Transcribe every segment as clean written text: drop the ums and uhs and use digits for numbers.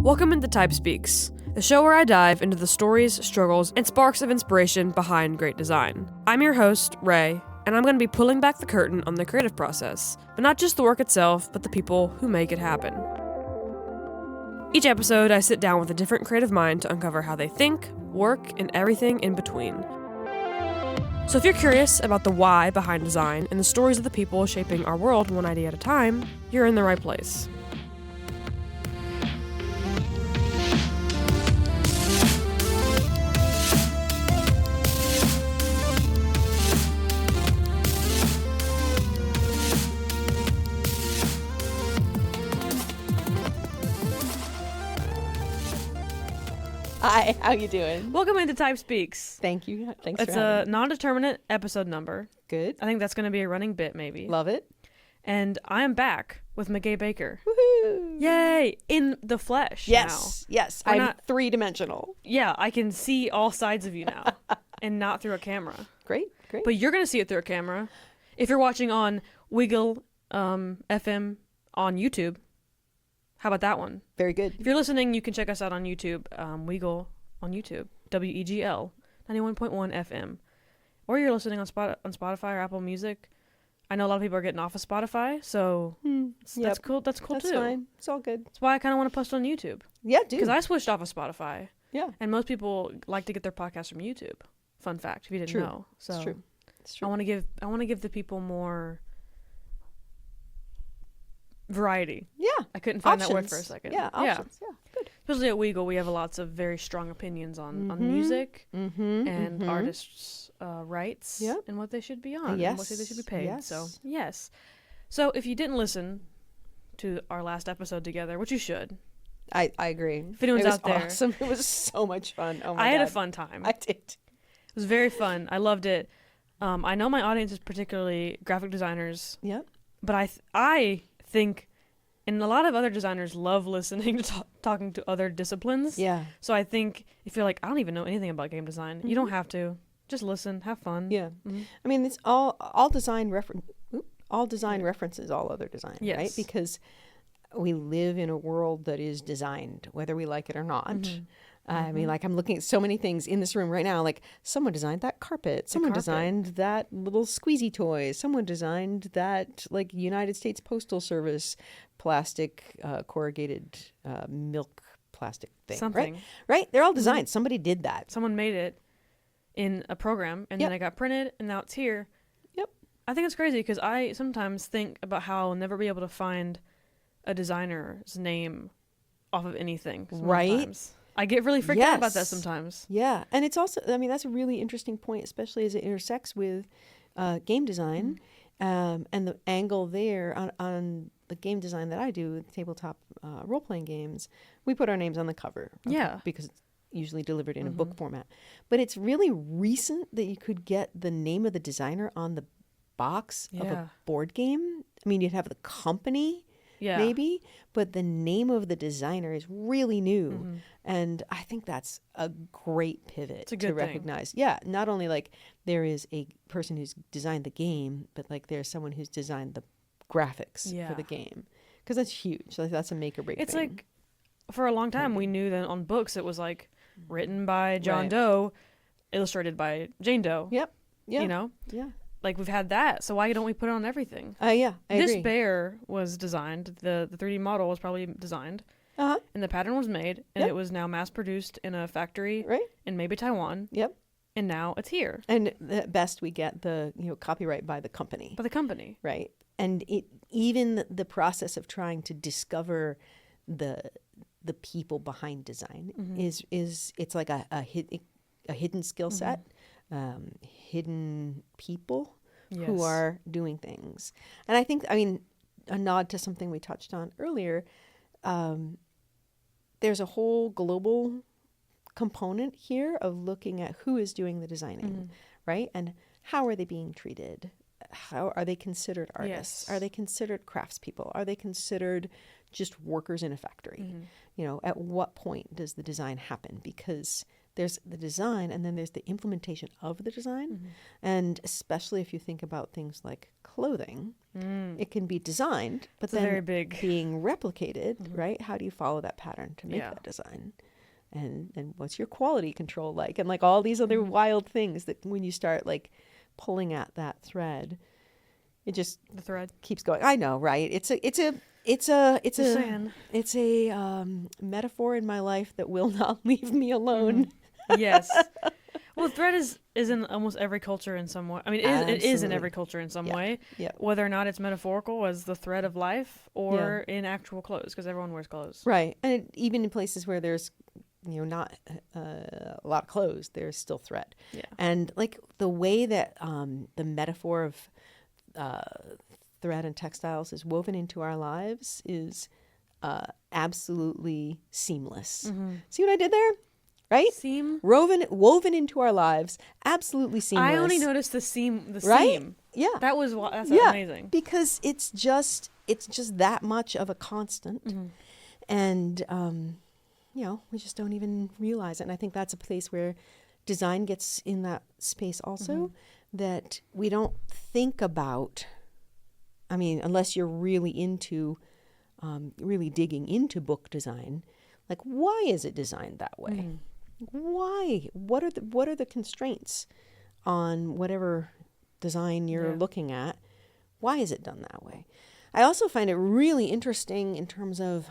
Welcome into Type Speaks, the show where I dive into the stories, struggles, and sparks of inspiration behind great design. I'm your host, Rae, and I'm going to be pulling back the curtain on the creative process, but not just the work itself, but the people who make it happen. Each episode, I sit down with a different creative mind to uncover how they think, work, and everything in between. So if you're curious about the why behind design and the stories of the people shaping our world one idea at a time, you're in the right place. Hi, how you doing? Welcome into Type Speaks. Thank you. Thanks It's for having a me. non-determinate episode number. Good. I think that's going to be a running bit, maybe. Love it. And I am back with Meguey Baker. Woohoo! Yay! In the flesh Yes, yes. We're I'm not- three-dimensional. Yeah, I can see all sides of you now and not through a camera. Great, great. But you're going to see it through a camera. If you're watching on Wiggle FM on YouTube, how about that one? Very good. If you're listening, you can check us out on YouTube, Wiggle on YouTube, WEGL 91.1 FM. Or you're listening on Spotify or Apple Music. I know a lot of people are getting off of Spotify, so that's cool. That's cool That's too. fine. It's all good. That's why I kind of want to post on YouTube. Yeah, dude. Because I switched off of Spotify. Yeah. And most people like to get their podcasts from YouTube. Fun fact, if you didn't True. know. So It's true. It's true. I want to give the people more variety. Yeah. I couldn't find Options. that word for a second. Yeah, options. Yeah, good. Especially at Wiggle, we have lots of very strong opinions on music Mm-hmm. and artists' rights Yep. and what they should be on Yes. and what they should be paid. Yes. So, yes. So, if you didn't listen to our last episode together, which you should, I agree. if anyone's It was out there, awesome. It was so much fun. Oh my God. I had a fun time. I did. It was very fun. I loved it. I know my audience is particularly graphic designers, Yep. but I think, and a lot of other designers love listening to talking to other disciplines. Yeah. So I think if you're like, I don't even know anything about game design, you don't have to. Just listen, have fun. Yeah. Mhm. I mean, it's all design references all other design, Yes. right? Because we live in a world that is designed, whether we like it or not. Mm-hmm. I mean, like, I'm looking at so many things in this room right now. Like, someone designed that carpet. Someone carpet. designed that little squeezy toy. Someone designed that, like, United States Postal Service plastic corrugated milk plastic thing. Something. Right? They're all designed. Somebody did that. Someone made it in a program, and Yep. then it got printed, and now it's here. Yep. I think it's crazy because I sometimes think about how I'll never be able to find a designer's name off of anything. Right. Sometimes. I get really freaked out about that Yes. sometimes. Yeah, and it's also, I mean, that's a really interesting point, especially as it intersects with game design, and the angle there on the game design that I do with tabletop role-playing games. We put our names on the cover, Yeah. because it's usually delivered in a book format. But it's really recent that you could get the name of the designer on the box of Yeah. a board game. I mean, you'd have the company. Yeah. Maybe, but the name of the designer is really new. And I think that's a great pivot It's a to good thing. recognize. Yeah, not only like there is a person who's designed the game, but like there's someone who's designed the graphics Yeah. for the game. Because that's huge. Like, that's a make or break It's thing. like, for a long time, we knew that on books it was like written by John Right. Doe, illustrated by Jane Doe. Yep. Yeah. You know? Yeah. Like, we've had that, so why don't we put it on everything? Yeah, I This agree. bear was designed, the 3D model was probably designed, Uh-huh. and the pattern was made, and Yep. it was now mass-produced in a factory Right? in maybe Taiwan, Yep. and now it's here And at best we get the, copyright by the company. by the company. Right. And even the process of trying to discover the people behind design is it's like a hidden skill set, hidden people who Yes. are doing things. And I think, I mean, a nod to something we touched on earlier, there's a whole global component here of looking at who is doing the designing, right? And how are they being treated? How are they considered artists? Yes. Are they considered craftspeople? Are they considered just workers in a factory? At what point does the design happen? Because there's the design, and then there's the implementation of the design. And especially if you think about things like clothing, it can be designed, but then very big being replicated, right? How do you follow that pattern to make Yeah. that design? And what's your quality control like? And like all these other wild things that when you start like pulling at that thread, it just The thread. keeps going. I know, right? It's a Just saying. metaphor in my life that will not leave me alone. Yes. Well, thread is in almost every culture in some way. I mean, it is in every culture in some way. Yeah. Whether or not it's metaphorical as the thread of life or in actual clothes, because everyone wears clothes. Right. And even in places where there's, not a lot of clothes, there's still thread. Yeah. And like the way that the metaphor of thread and textiles is woven into our lives is absolutely seamless. See what I did there? Right? Seam. Woven into our lives, absolutely seamless. I only noticed the seam. Right? Seam. Yeah. That's amazing. Because it's just that much of a constant. And we just don't even realize it. And I think that's a place where design gets in that space also, that we don't think about. I mean, unless you're really into, really digging into book design, like why is it designed that way? Why? What are the constraints on whatever design you're looking at? Why is it done that way? I also find it really interesting in terms of,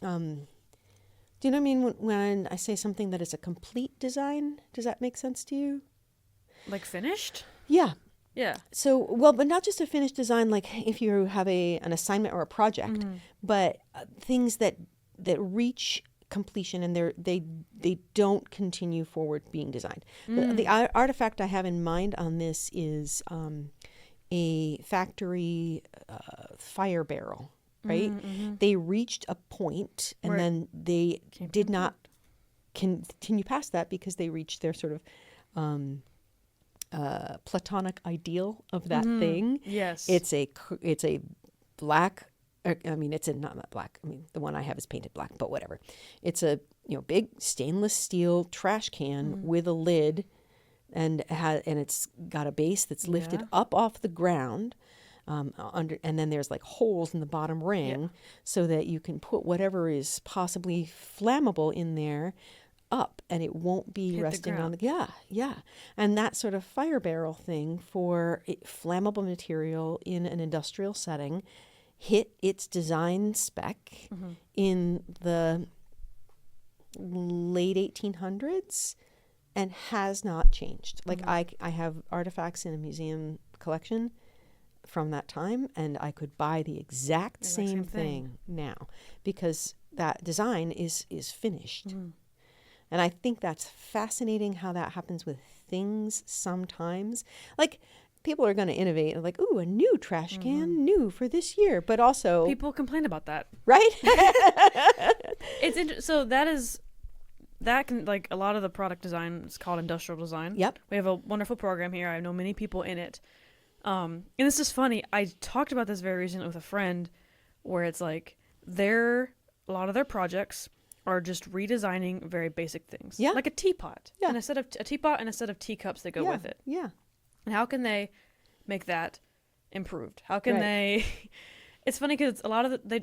do you know what I mean when I say something that is a complete design? Does that make sense to you? Like finished? Yeah. Yeah. So, well, but not just a finished design, like if you have an assignment or a project, but things that reach completion and they don't continue forward being designed. The artifact I have in mind on this is a factory fire barrel, right? They reached a point and then they did not continue past that because they reached their sort of platonic ideal of that thing. Yes. It's a black. I mean, it's not black. I mean, the one I have is painted black, but whatever. It's a big stainless steel trash can with a lid, and it's got a base that's lifted up off the ground, and then there's like holes in the bottom ring so that you can put whatever is possibly flammable in there up, and it won't be Hit resting the on the and that sort of fire barrel thing for flammable material in an industrial setting hit its design spec in the late 1800s and has not changed. Like I have artifacts in a museum collection from that time, and I could buy the exact same thing now because that design is finished. And I think that's fascinating how that happens with things sometimes. Like people are going to innovate and like, ooh, a new trash can, new for this year. But also people complain about that, right? So that can, like, a lot of the product design is called industrial design. Yep. We have a wonderful program here. I know many people in it. And this is funny. I talked about this very recently with a friend where it's like a lot of their projects are just redesigning very basic things. Yeah. Like a teapot. Yeah. And a teapot and a set of teacups that go with it. Yeah. And how can they make that improved? How can they? It's funny because a lot of they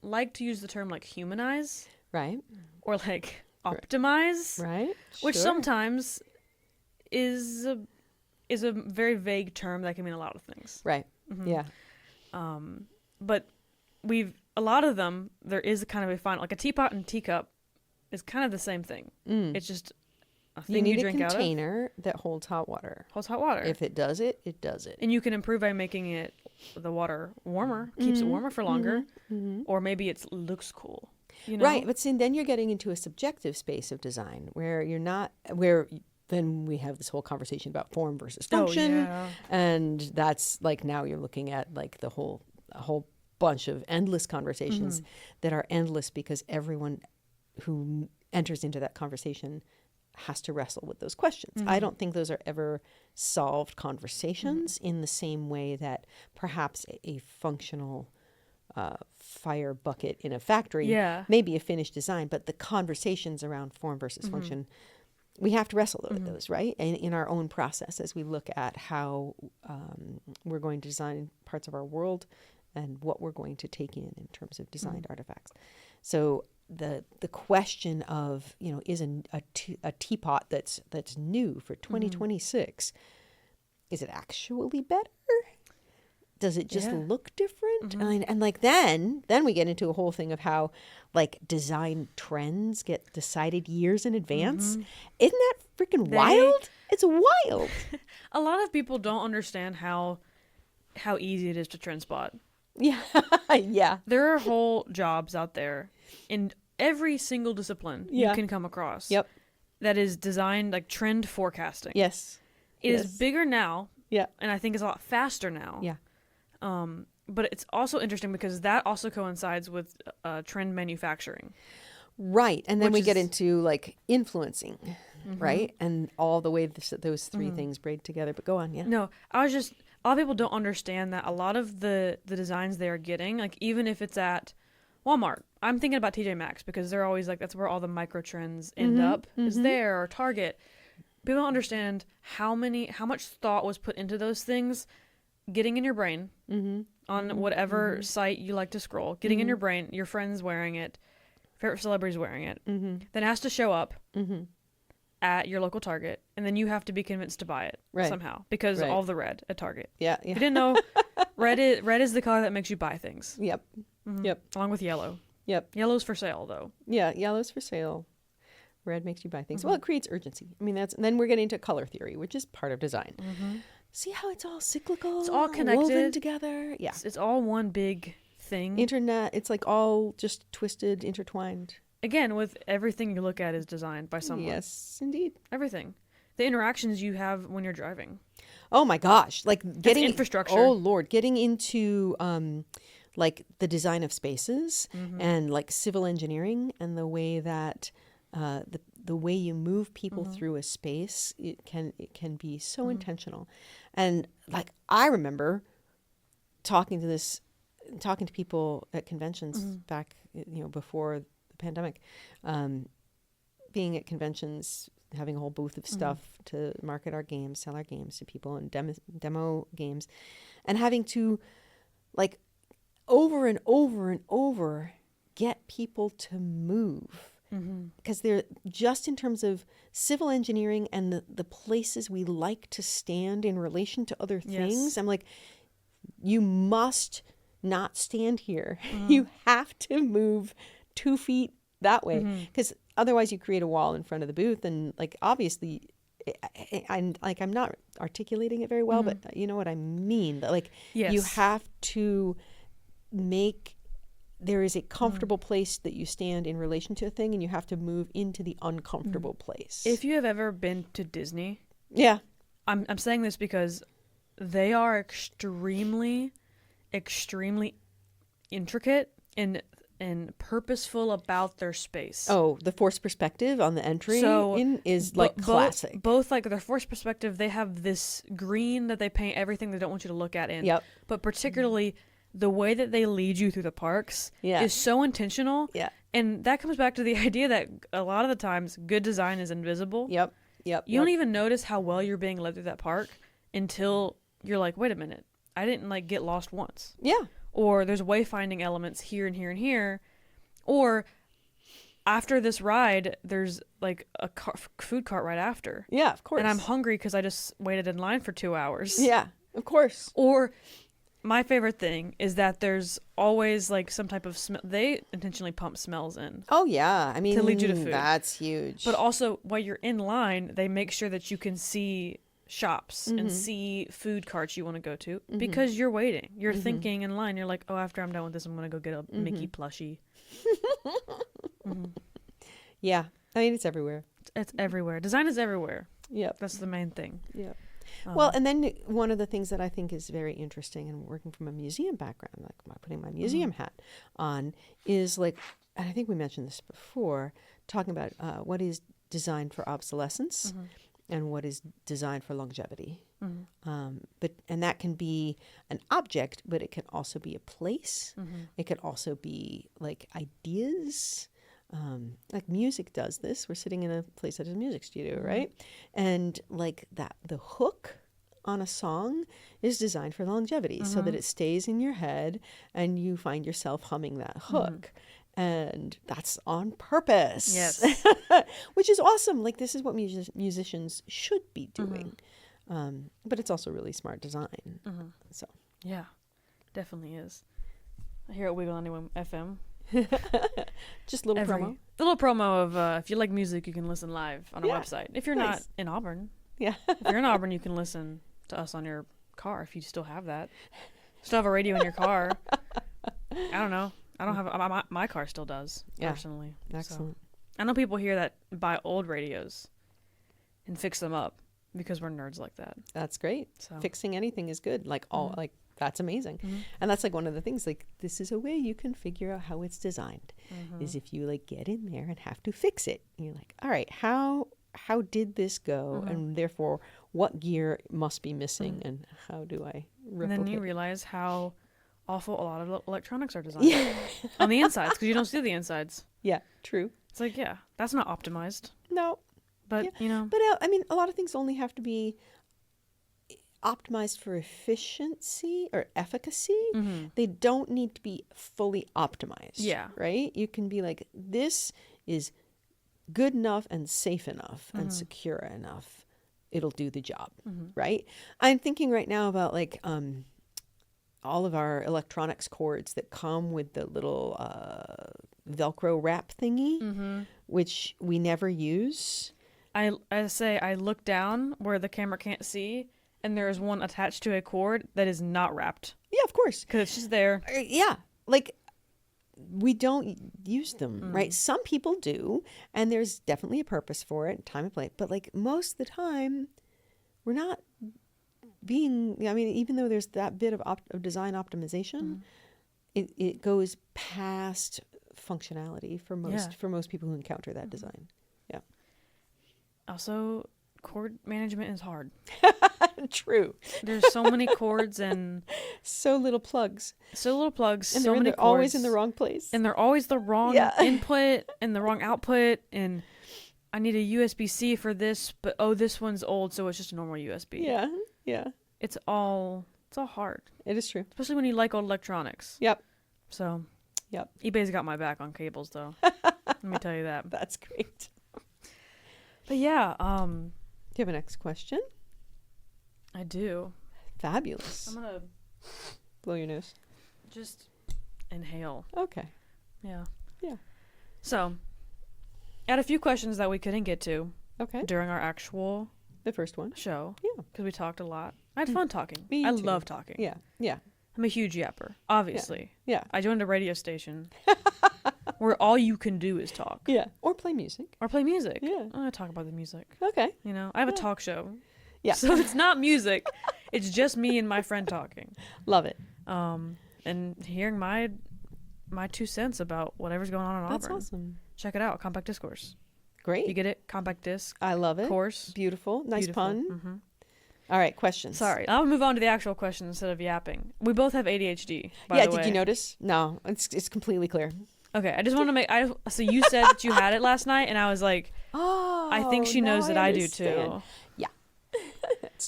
like to use the term like humanize, Right. or like optimize, Right. which Sure. sometimes is a very vague term that can mean a lot of things. Right. Yeah. But a lot of them, there is kind of a final, like a teapot and teacup is kind of the same thing. It's just a thing you drink out of. You need a container that holds hot water. Holds hot water. If it does it, it does it. And you can improve by making the water warmer, keeps it warmer for longer, or maybe it looks cool. Right, but see, then you're getting into a subjective space of design where you're not, then we have this whole conversation about form versus function. And that's like, now you're looking at like a whole bunch of endless conversations that are endless because everyone who enters into that conversation has to wrestle with those questions. I don't think those are ever solved conversations in the same way that perhaps a functional fire bucket in a factory may be a finished design, but the conversations around form versus function we have to wrestle with those, right? And in our own process as we look at how we're going to design parts of our world and what we're going to take in terms of designed artifacts. So the question of, is a teapot that's new for 2026, is it actually better? Does it just look different? And like then we get into a whole thing of how like design trends get decided years in advance. Isn't that freaking wild? It's wild. A lot of people don't understand how easy it is to trend spot. Yeah. Yeah. There are whole jobs out there in every single discipline you can come across. Yep. That is designed like trend forecasting. Yes. It is bigger now. Yeah. And I think it's a lot faster now. Yeah. But it's also interesting because that also coincides with trend manufacturing. Right. And then we get into like influencing, right? And all the way those three things braid together. But go on. Yeah. No, a lot of people don't understand that a lot of the designs they are getting, like even if it's at Walmart, I'm thinking about TJ Maxx because they're always like, that's where all the micro trends end up is there, or Target. People don't understand how much thought was put into those things getting in your brain on whatever site you like to scroll, getting in your brain, your friends wearing it, favorite celebrities wearing it, then it has to show up at your local Target, and then you have to be convinced to buy it somehow because all the red at Target. Yeah. If you didn't know, red is the color that makes you buy things. Yep. Yep. Along with yellow. Yep. Yellow's for sale though. Yeah, yellow's for sale. Red makes you buy things. Well, it creates urgency. I mean, and then we're getting into color theory, which is part of design. See how it's all cyclical? It's all connected. Woven together. Yeah. It's all one big thing. Internet, it's like all just twisted, intertwined. Again, with everything you look at is designed by someone. Yes, indeed. Everything. The interactions you have when you're driving. Oh my gosh. Like getting infrastructure. Oh Lord, getting into like the design of spaces and like civil engineering and the way that the way you move people through a space, it can be so intentional. And like I remember talking to people at conventions back, before the pandemic, being at conventions, having a whole booth of stuff to market our games, sell our games to people, and demo games, and having to like over and over and over get people to move. Because they're just in terms of civil engineering and the places we like to stand in relation to other things. I'm like, you must not stand here. You have to move 2 feet that way, because otherwise you create a wall in front of the booth. And like, obviously, I'm not articulating it very well, but you know what I mean. Like, you have to make. There is a comfortable place that you stand in relation to a thing, and you have to move into the uncomfortable place. If you have ever been to Disney, I'm saying this because they are extremely, extremely intricate and purposeful about their space. Oh, the forced perspective on the entry is like classic. Both like their forced perspective, they have this green that they paint everything they don't want you to look at in. Yep. But particularly the way that they lead you through the parks is so intentional. Yeah. And that comes back to the idea that a lot of the times good design is invisible. Yep. You don't even notice how well you're being led through that park until you're like, wait a minute, I didn't like get lost once. Yeah. Or there's wayfinding elements here and here and here. Or after this ride, there's like a food cart right after. Yeah, of course. And I'm hungry because I just waited in line for 2 hours. Yeah, of course. Or my favorite thing is that there's always like some type of smell. They intentionally pump smells in. Oh yeah, I mean, to lead you to food. That's huge. But also, while you're in line, they make sure that you can see shops and see food carts you want to go to because you're waiting. You're thinking in line. You're like, oh, after I'm done with this, I'm gonna go get a Mickey plushie. Yeah, I mean, it's everywhere. It's everywhere. Design is everywhere. Yep. That's the main thing. Yep. Well, and then one of the things that I think is very interesting, and working from a museum background, like putting my museum hat on, is like, and I think we mentioned this before, talking about what is designed for obsolescence and what is designed for longevity. And that can be an object, but it can also be a place. It can also be like ideas. Like music does this. We're sitting in a place that is a music studio, right? And like that, the hook on a song is designed for longevity so that it stays in your head and you find yourself humming that hook. And that's on purpose. Yes. Which is awesome. Like, this is what musicians should be doing. But it's also really smart design. So Yeah, definitely is. Here at Wiggle on Anyone FM. just a little promo. A little promo of if you like music, you can listen live on our website. If you're not Nice. in Auburn. Yeah. If you're in Auburn, you can listen to us on your car if you still have that. Still have a radio in your car. I don't know. I don't have my car still does, personally. Excellent. So, I know people here that buy old radios and fix them up because we're nerds like that. That's great. So Fixing anything is good. Like like that's amazing. And that's like one of the things, like, this is a way you can figure out how it's designed. Is if you like get in there and have to fix it. And you're like, all right, how did this go? And therefore what gear must be missing and how do I replicate? And then you realize how awful a lot of electronics are designed on the insides, because you don't see the insides. Yeah, true. It's like, yeah, that's not optimized. No. But, you know. But I mean, a lot of things only have to be optimized for efficiency or efficacy. They don't need to be fully optimized. Yeah. Right? You can be like, this is good enough and safe enough and secure enough. It'll do the job. Right? I'm thinking right now about like all of our electronics cords that come with the little Velcro wrap thingy, which we never use. I look down where the camera can't see, and there is one attached to a cord that is not wrapped. Yeah, of course. Because it's just there. Yeah. Like, we don't use them, right? Some people do, and there's definitely a purpose for it, time and place. But like most of the time, we're not being, I mean, even though there's that bit of design optimization, it goes past functionality for most people who encounter that design. Yeah. Also, cord management is hard. True. There's so many cords and so little plugs. And so many cords. Always in the wrong place. And they're always the wrong input and the wrong output. And I need a USB-C for this, but this one's old, so it's just a normal USB. Yeah. Yeah. It's all hard. It is true. Especially when you like old electronics. Yep. So, yep. eBay's got my back on cables, though. Let me tell you that. That's great. But yeah, do you have a next question? I do. Fabulous. I'm gonna blow your nose. Just inhale. Okay. Yeah. Yeah. So, I had a few questions that we couldn't get to. Okay. During our actual the first one show. Yeah. Because we talked a lot. I had fun talking. Me I too. love talking. Yeah. Yeah. I'm a huge yapper, obviously. Yeah. I joined a radio station where all you can do is talk. Yeah. Or play music. Yeah. I'm gonna talk about the music. Okay. You know, I have a talk show. Yeah. So it's not music. It's just me and my friend talking. Love it. And hearing my 2 cents about whatever's going on in That's Auburn. awesome. Check it out, Compact Discourse. Great. You get it? Compact Disc. I love it. Course. Beautiful. Nice Beautiful. pun. All right, questions. Sorry, I'll move on to the actual questions instead of yapping. We both have ADHD, by the way. Did you notice? No, it's completely clear. Okay, I just want to make... So you said that you had it last night, and I was like, I think she knows that I do too. Yeah.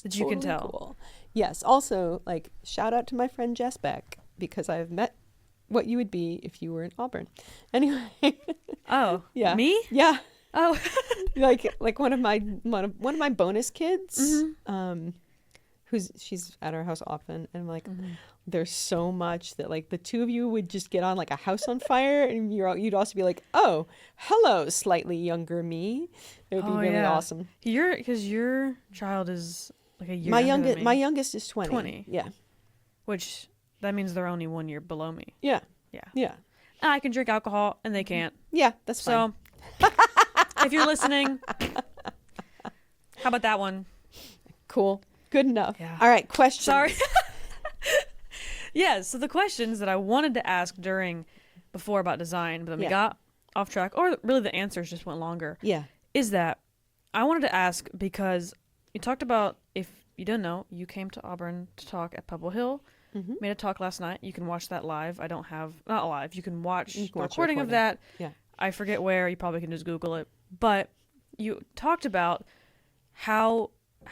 That you can tell. Cool. Yes. Also, like, shout out to my friend Jess Beck, because I've met what you would be if you were in Auburn. Anyway. Oh. Yeah. Me? Yeah. Oh. like one of my bonus kids, she's at our house often, and I'm like, there's so much that like the two of you would just get on like a house on fire, and you'd also be like, oh, hello, slightly younger me. It would be really awesome. Because your child is like a year younger than me. My youngest is 20. 20. Yeah. Which that means they're only 1 year below me. Yeah. Yeah. Yeah. I can drink alcohol and they can't. Yeah, that's fine. So if you're listening, how about that one? Cool. Good enough. Yeah. All right, questions. Sorry. Yeah, so the questions that I wanted to ask before about design, but then we got off track, or really the answers just went longer. Yeah. Is that I wanted to ask because you talked about, if you didn't know, you came to Auburn to talk at Pebble Hill. Made a talk last night. You can watch that live. Not live. You can watch the recording of that. Yeah. I forget where, you probably can just Google it, but you talked about how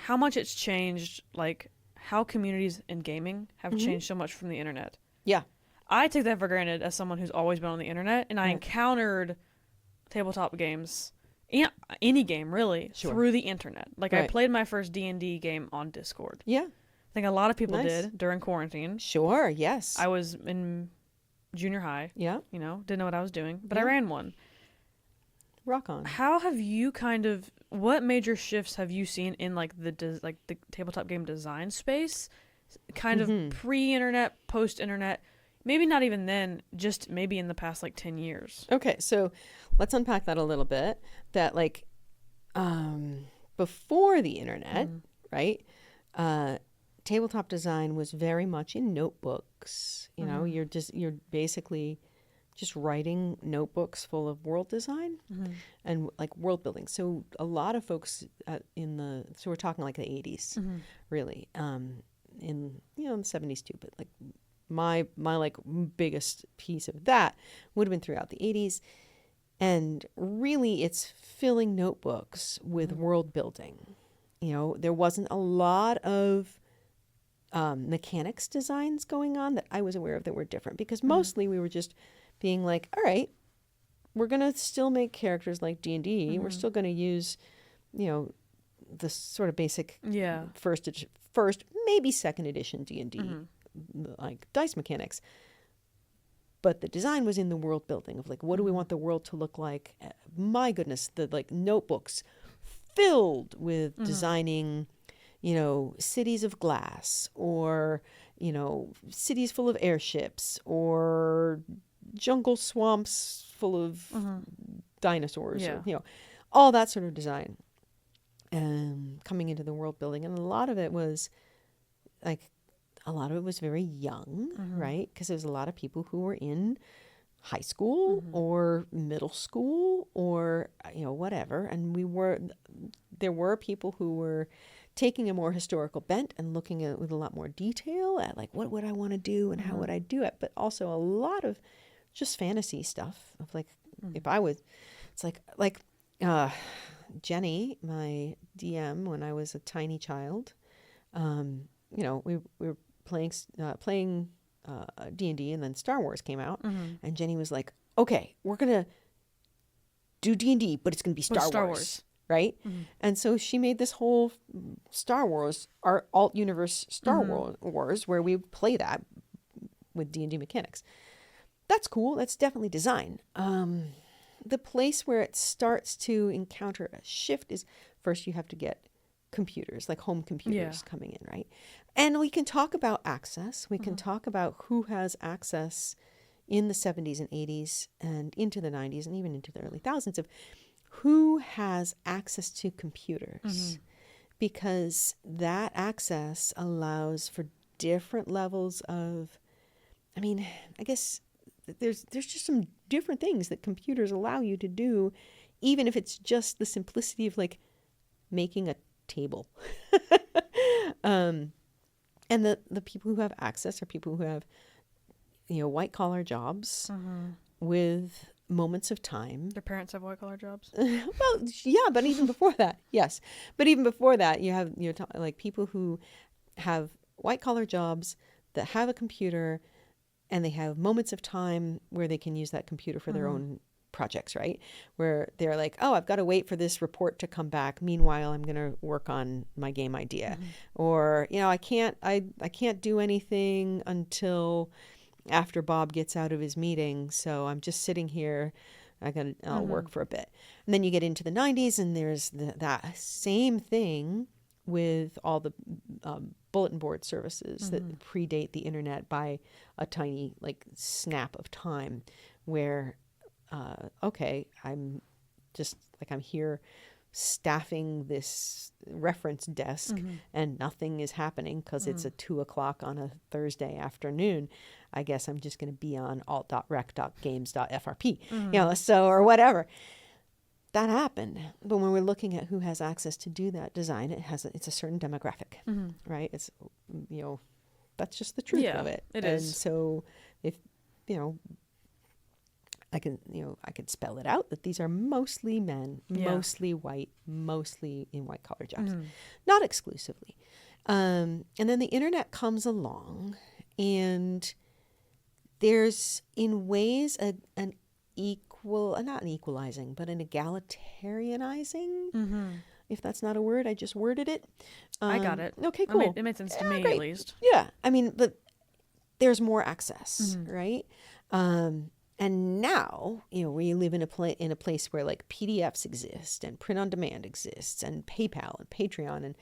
much it's changed, like how communities in gaming have changed so much from the internet. Yeah. I take that for granted as someone who's always been on the internet, and I Right. encountered tabletop games, any game really, Sure. through the internet. Like I Right. played my first D&D game on Discord. Yeah. I think a lot of people Nice. did during quarantine. Sure. Yes. I was in junior high, yeah. didn't know what I was doing, but I Yeah. ran one. Rock on. How have you what major shifts have you seen in like the tabletop game design space, kind of pre-internet, post-internet, maybe not even then, just maybe in the past like 10 years? Okay, so let's unpack that a little bit. That like before the internet, right? Tabletop design was very much in notebooks. You know, you're basically just writing notebooks full of world design and like world building. So a lot of folks so we're talking like the 80s, really, in the 70s too. But like my like biggest piece of that would have been throughout the 80s. And really, it's filling notebooks with world building. You know, there wasn't a lot of mechanics designs going on that I was aware of that were different, because mostly we were just being like, all right, we're going to still make characters like D&D. We're still going to use, the sort of basic first, maybe second edition D&D, like dice mechanics. But the design was in the world building of like, what do we want the world to look like? My goodness, the like notebooks filled with designing, cities of glass, or, cities full of airships, or jungle swamps full of dinosaurs, or, all that sort of design coming into the world building. And a lot of it was very young, right? Because there's a lot of people who were in high school or middle school or, whatever. And there were people who were taking a more historical bent and looking at it with a lot more detail at like, what would I want to do and how would I do it? But also a lot of just fantasy stuff of like, it's like Jenny, my DM, when I was a tiny child, we were playing D&D, and then Star Wars came out, and Jenny was like, okay, we're going to do D&D, but it's going to be Star Wars. Right? And so she made this whole Star Wars, our alt universe Star Wars, where we play that with D&D mechanics. That's cool. That's definitely design. The place where it starts to encounter a shift is first you have to get computers, like home computers coming in, right? And we can talk about access. We can talk about who has access in the 70s and 80s and into the 90s and even into the early thousands of who has access to computers, because that access allows for different levels of, I guess there's just some different things that computers allow you to do, even if it's just the simplicity of like making a table. And the people who have access are people who have, white collar jobs with moments of time. Their parents have white collar jobs. Well, yeah, but even before that, yes. But even before that, you have like people who have white collar jobs that have a computer, and they have moments of time where they can use that computer for their own projects, right? Where they're like, oh, I've got to wait for this report to come back. Meanwhile, I'm going to work on my game idea. Or, I can't do anything until after Bob gets out of his meeting. So I'm just sitting here. I'll work for a bit. And then you get into the 90s, and there's that same thing with all the bulletin board services that predate the internet by a tiny like snap of time, where I'm here staffing this reference desk and nothing is happening because it's at 2:00 on a Thursday afternoon. I guess I'm just going to be on alt.rec.games.frp, or whatever. That happened. But when we're looking at who has access to do that design, it's a certain demographic, right? It's, that's just the truth of it. It and is. So if, I could spell it out that these are mostly men, mostly white, mostly in white collar jobs, not exclusively. And then the internet comes along, and there's in ways an equal, not an equalizing, but an egalitarianizing. If that's not a word, I just worded it. I got it. Okay, cool. It made sense to me, great. at least. Yeah, I mean, but there's more access, right? And now, we live in a place where like PDFs exist and print on demand exists and PayPal and Patreon and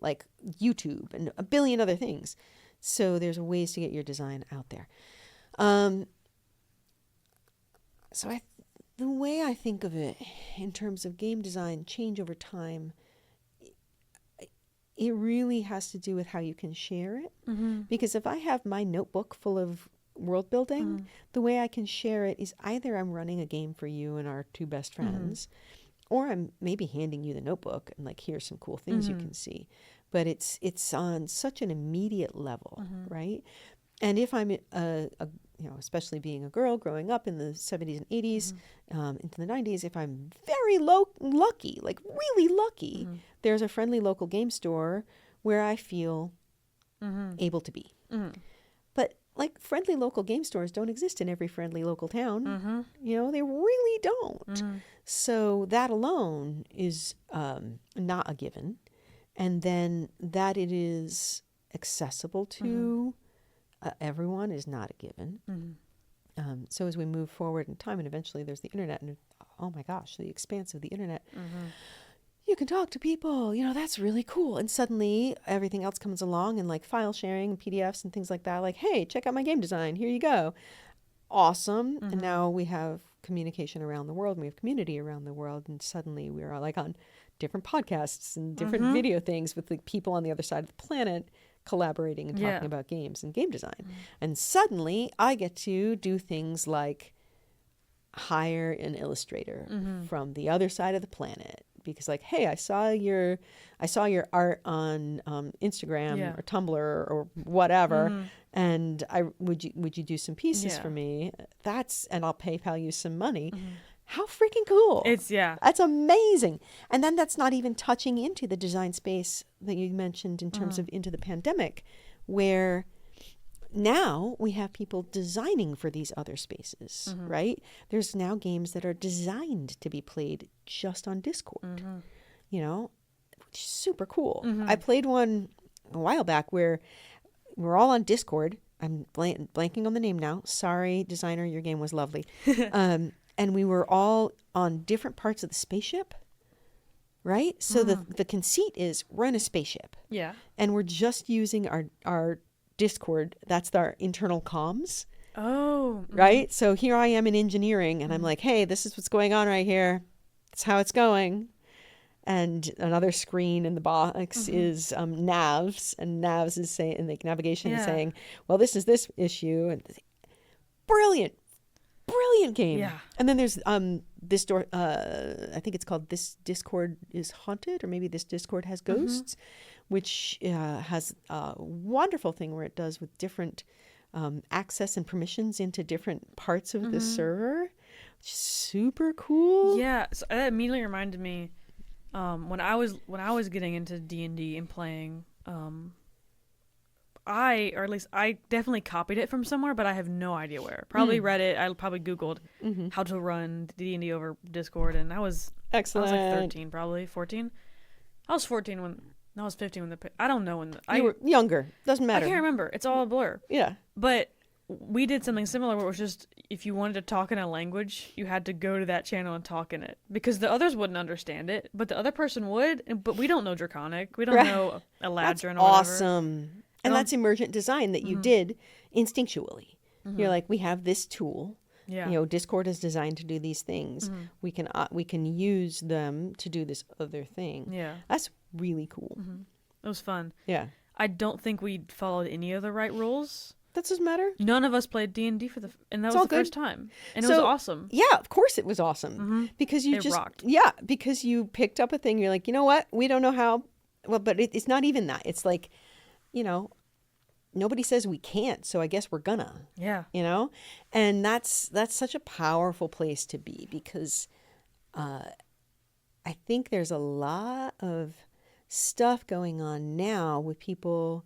like YouTube and a billion other things. So there's ways to get your design out there. So the way I think of it in terms of game design change over time, it really has to do with how you can share it. Because if I have my notebook full of world building, the way I can share it is either I'm running a game for you and our two best friends, or I'm maybe handing you the notebook and like, here's some cool things you can see. But it's on such an immediate level, right? And if I'm especially being a girl growing up in the 70s and 80s, into the 90s, if I'm very lucky, like really lucky, there's a friendly local game store where I feel able to be. But like friendly local game stores don't exist in every friendly local town. They really don't. So that alone is not a given. And then that it is accessible to everyone is not a given. So as we move forward in time, and eventually there's the internet, and oh my gosh, the expanse of the internet, you can talk to people, that's really cool. And suddenly everything else comes along, and like file sharing and PDFs and things like that, like, hey, check out my game design, here you go. Awesome. And now we have communication around the world, and we have community around the world, and suddenly we're all like on different podcasts and different video things with like people on the other side of the planet collaborating and talking about games and game design. And suddenly I get to do things like hire an illustrator from the other side of the planet, because like, hey, I saw your art on Instagram or Tumblr or whatever, and would you do some pieces for me? And I'll PayPal you some money. How freaking cool. That's amazing. And then that's not even touching into the design space that you mentioned in terms of into the pandemic, where now we have people designing for these other spaces, right? There's now games that are designed to be played just on Discord, which is super cool. I played one a while back where we're all on Discord. I'm blanking on the name now. Sorry, designer, your game was lovely. And we were all on different parts of the spaceship, right? So the conceit is we're in a spaceship. Yeah. And we're just using our Discord. That's our internal comms. Oh. Right? So here I am in engineering, and I'm like, hey, this is what's going on right here. That's how it's going. And another screen in the box is navs. And navs is saying, and like navigation is saying, well, this is this issue. And brilliant game. Yeah. And then there's this door, I think it's called This Discord is Haunted, or maybe This Discord Has Ghosts, which has a wonderful thing where it does with different access and permissions into different parts of the server. Super cool. Yeah, so that immediately reminded me when I was getting into D&D and playing, I definitely copied it from somewhere, but I have no idea where. Probably Reddit. I probably Googled how to run D&D over Discord, and I was excellent. I was like 13, probably 14. I was 14 when I was 15 when I don't know when you were younger. Doesn't matter. I can't remember. It's all a blur. Yeah. But we did something similar where it was just if you wanted to talk in a language, you had to go to that channel and talk in it because the others wouldn't understand it, but the other person would. But we don't know Draconic. We don't know Eladrin or whatever. Awesome. And that's emergent design that you did instinctually. You're like, we have this tool. Yeah. Discord is designed to do these things. We can use them to do this other thing. Yeah. That's really cool. It was fun. Yeah. I don't think we followed any of the right rules. That doesn't matter. None of us played D&D and that was the first time. And it was awesome. Yeah, of course it was awesome. Because it rocked. Yeah, because you picked up a thing. You're like, you know what? We don't know how. Well, but it's not even that. It's like, nobody says we can't, so I guess we're gonna. Yeah. You know, and that's such a powerful place to be, because I think there's a lot of stuff going on now with people,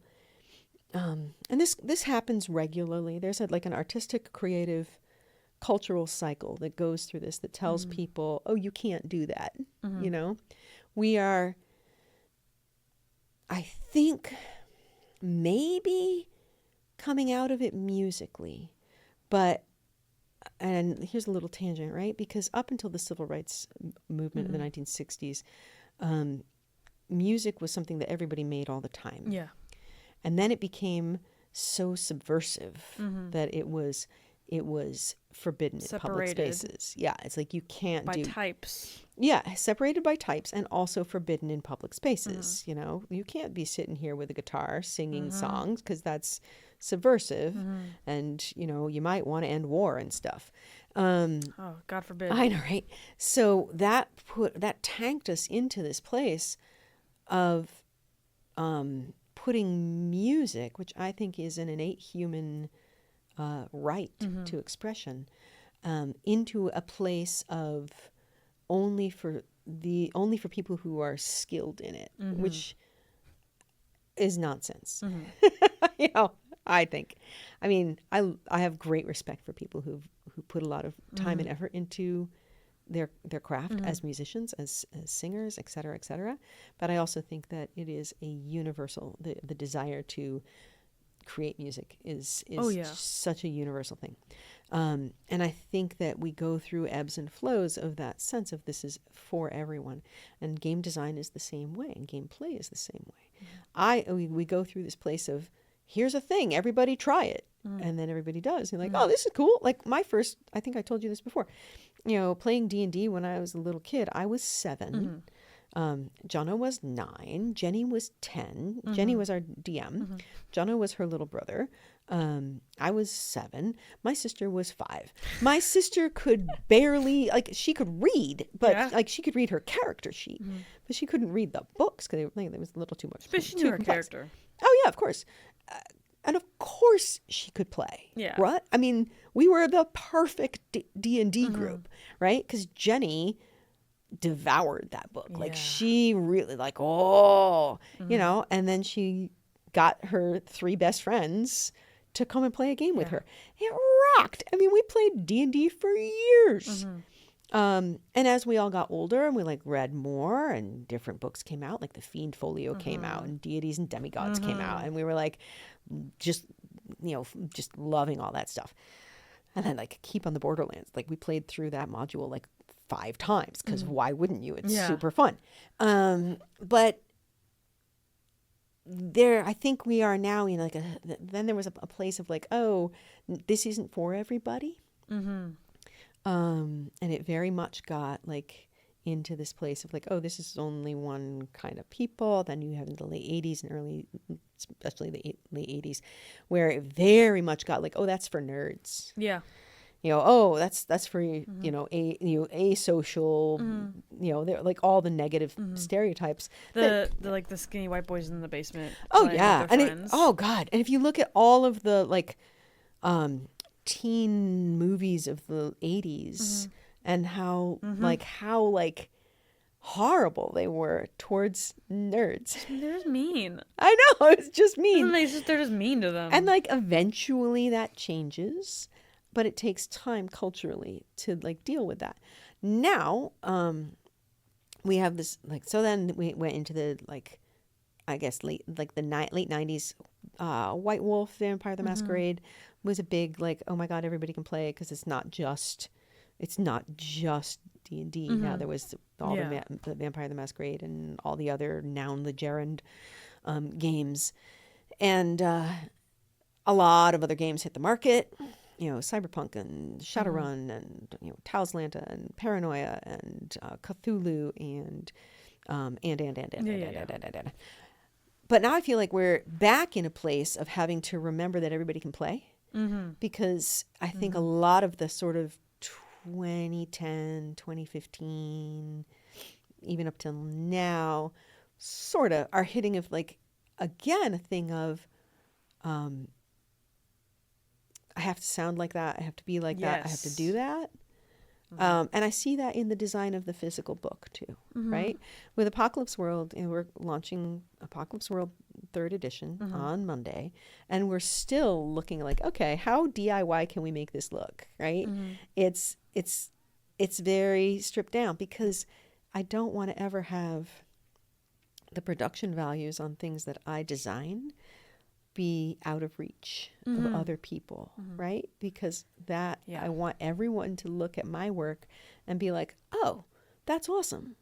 and this happens regularly. There's like an artistic, creative, cultural cycle that goes through this, that tells people, oh, you can't do that. You know, we are, I think, maybe coming out of it musically, but, and here's a little tangent, right? Because up until the civil rights movement in the 1960s, music was something that everybody made all the time. Yeah. And then it became so subversive that it was forbidden in public Separated. spaces. Yeah, it's like you can't By do types. Yeah, separated by types, and also forbidden in public spaces. You know, you can't be sitting here with a guitar singing songs, because that's subversive, and you know, you might want to end war and stuff. Oh, God forbid. I know, right? So that tanked us into this place of putting music, which I think is an innate human right to expression, into a place of only for people who are skilled in it, which is nonsense. You know, I think. I mean, I have great respect for people who put a lot of time and effort into their craft as musicians, as singers, et cetera, et cetera. But I also think that it is a universal, the desire to create music is such a universal thing. And I think that we go through ebbs and flows of that sense of this is for everyone. And game design is the same way, and gameplay is the same way. We go through this place of, here's a thing, everybody try it. And then everybody does. You're like, oh, this is cool. Like my first, I think I told you this before, you know, playing D&D when I was a little kid, I was 7. Jono was 9. Jenny was 10. Jenny was our DM. Jono was her little brother. I was 7. My sister was 5. My sister could barely, like, she could read, but like she could read her character sheet, but she couldn't read the books because it was a little too much. But she knew her character. Oh yeah, of course. And of course she could play. Yeah. Right? I mean, we were the perfect D&D group, right? Because Jenny devoured that book. Like she really like, you know, and then she got her 3 best friends to come and play a game with her. It rocked. I mean, we played D&D for years. And as we all got older and we like read more and different books came out, like the Fiend Folio came out and Deities and Demigods came out, and we were like just, you know, just loving all that stuff. And then like Keep on the Borderlands, like we played through that module like 5 times, because why wouldn't you? It's super fun. But there, I think we are now in like then there was a place of like, oh, this isn't for everybody. And it very much got like into this place of like, oh, this is only one kind of people. Then you have in the late 80s and early, especially the late 80s, where it very much got like, oh, that's for nerds. Yeah. You know, oh, that's for you know, asocial, you know, they're like all the negative stereotypes. The like the skinny white boys in the basement. Oh yeah, and oh god, and if you look at all of the like teen movies of the 80s and how like horrible they were towards nerds. They're just mean. I know, it's just mean. They're just mean to them. And like eventually that changes, but it takes time culturally to like deal with that. Now, we have this like, so then we went into the like, I guess late 90s, White Wolf, Vampire the Masquerade was a big like, oh my God, everybody can play it because it's not just D&D. Now there was all the Vampire the Masquerade and all the other Noun the Gerund games, and a lot of other games hit the market. You know, Cyberpunk and Shadowrun and, you know, Tauslanta and Paranoia and Cthulhu and. But now I feel like we're back in a place of having to remember that everybody can play, because I think a lot of the sort of 2010, 2015, even up till now, sort of are hitting of like, again, a thing of, I have to sound like that. I have to be like that. I have to Yes. do that. And I see that in the design of the physical book too, right? With Apocalypse World, and we're launching Apocalypse World 3rd edition on Monday, and we're still looking like, okay, how DIY can we make this look, right? It's very stripped down because I don't want to ever have the production values on things that I design be out of reach of other people, right? Because I want everyone to look at my work and be like, oh, that's awesome.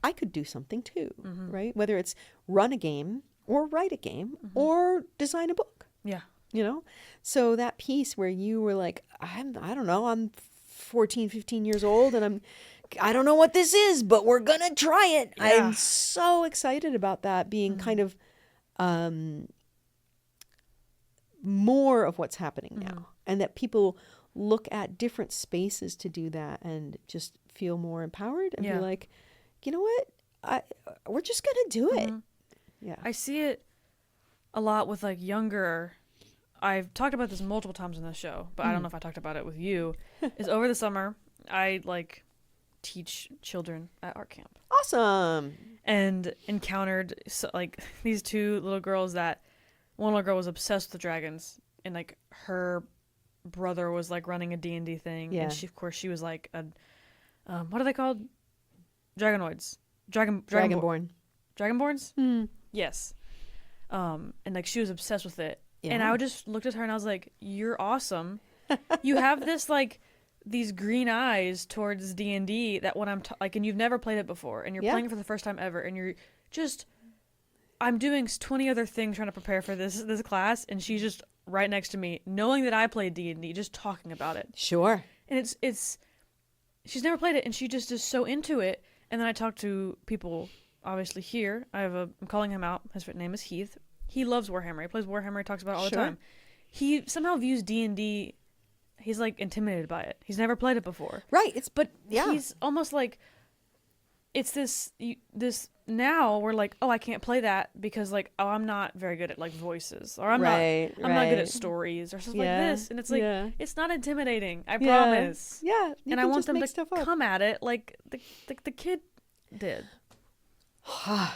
I could do something too, right? Whether it's run a game or write a game or design a book. Yeah. You know? So that piece where you were like, I don't know, I'm 14, 15 years old and I don't know what this is, but we're going to try it. Yeah. I'm so excited about that being kind of more of what's happening now, and that people look at different spaces to do that and just feel more empowered and be like, you know what, we're just gonna do it. Yeah, I see it a lot with like younger. I've talked about this multiple times in the show, but I don't know if I talked about it with you. Is over the summer I like teach children at art camp. Awesome. And encountered like these two little girls that. One little girl was obsessed with the dragons, and like her brother was like running a D&D thing, and she, of course, she was like a what are they called? Dragonoids. Dragonborn. Dragonborns? Yes. And like she was obsessed with it. Yeah. And I just looked at her and I was like, "You're awesome. You have this like these green eyes towards D&D that when I'm like, and you've never played it before, and you're playing it for the first time ever, and you're just." I'm doing 20 other things trying to prepare for this class, and she's just right next to me, knowing that I play D&D, just talking about it. Sure. And it's she's never played it, and she just is so into it. And then I talk to people, obviously here. I'm calling him out. His name is Heath. He loves Warhammer. He plays Warhammer. He talks about it all the time. He somehow views D&D. He's like intimidated by it. He's never played it before. Right. He's almost like it's this now we're like, oh, I can't play that because like, oh, I'm not very good at like voices, or I'm not good at stories or something like this. And it's like it's not intimidating, I promise. Yeah. And I want them to come at it like the kid did.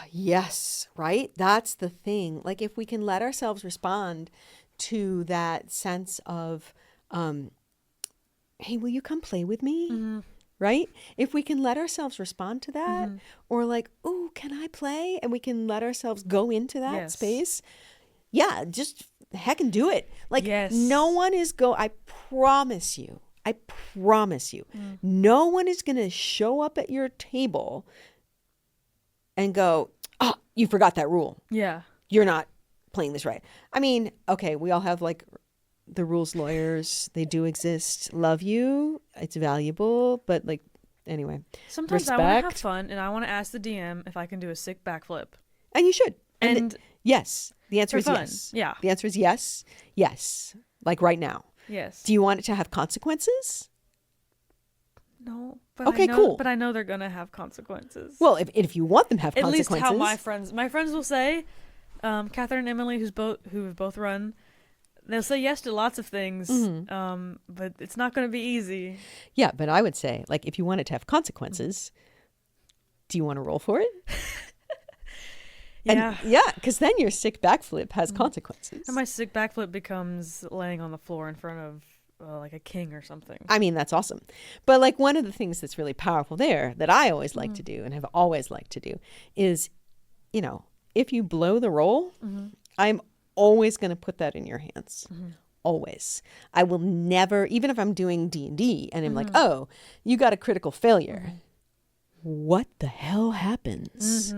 Yes, right? That's the thing. Like if we can let ourselves respond to that sense of hey, will you come play with me? Right? If we can let ourselves respond to that, or like, ooh, can I play? And we can let ourselves go into that space. Yeah, just heckin' do it. Like no one is I promise you, no one is going to show up at your table and go, oh, you forgot that rule. Yeah. You're not playing this right. I mean, okay, we all have like the rules lawyers, they do exist. Love you. It's valuable. But like, anyway. Sometimes I want to have fun and I want to ask the DM if I can do a sick backflip. And you should. And yes. The answer is fun. Yes. Yeah. The answer is yes. Yes. Like right now. Yes. Do you want it to have consequences? No. But okay, cool. But I know they're going to have consequences. Well, if you want them to have consequences. At least how my friends will say, Catherine and Emily, who have both run, they'll say yes to lots of things, but it's not going to be easy. Yeah, but I would say, like, if you want it to have consequences, do you want to roll for it? Yeah. And, yeah, because then your sick backflip has consequences. And my sick backflip becomes laying on the floor in front of like a king or something. I mean, that's awesome. But like one of the things that's really powerful there that I always like to do and have always liked to do is, you know, if you blow the roll, I'm always going to put that in your hands. Always. I will never, even if I'm doing D&D and I'm like, oh, you got a critical failure. What the hell happens?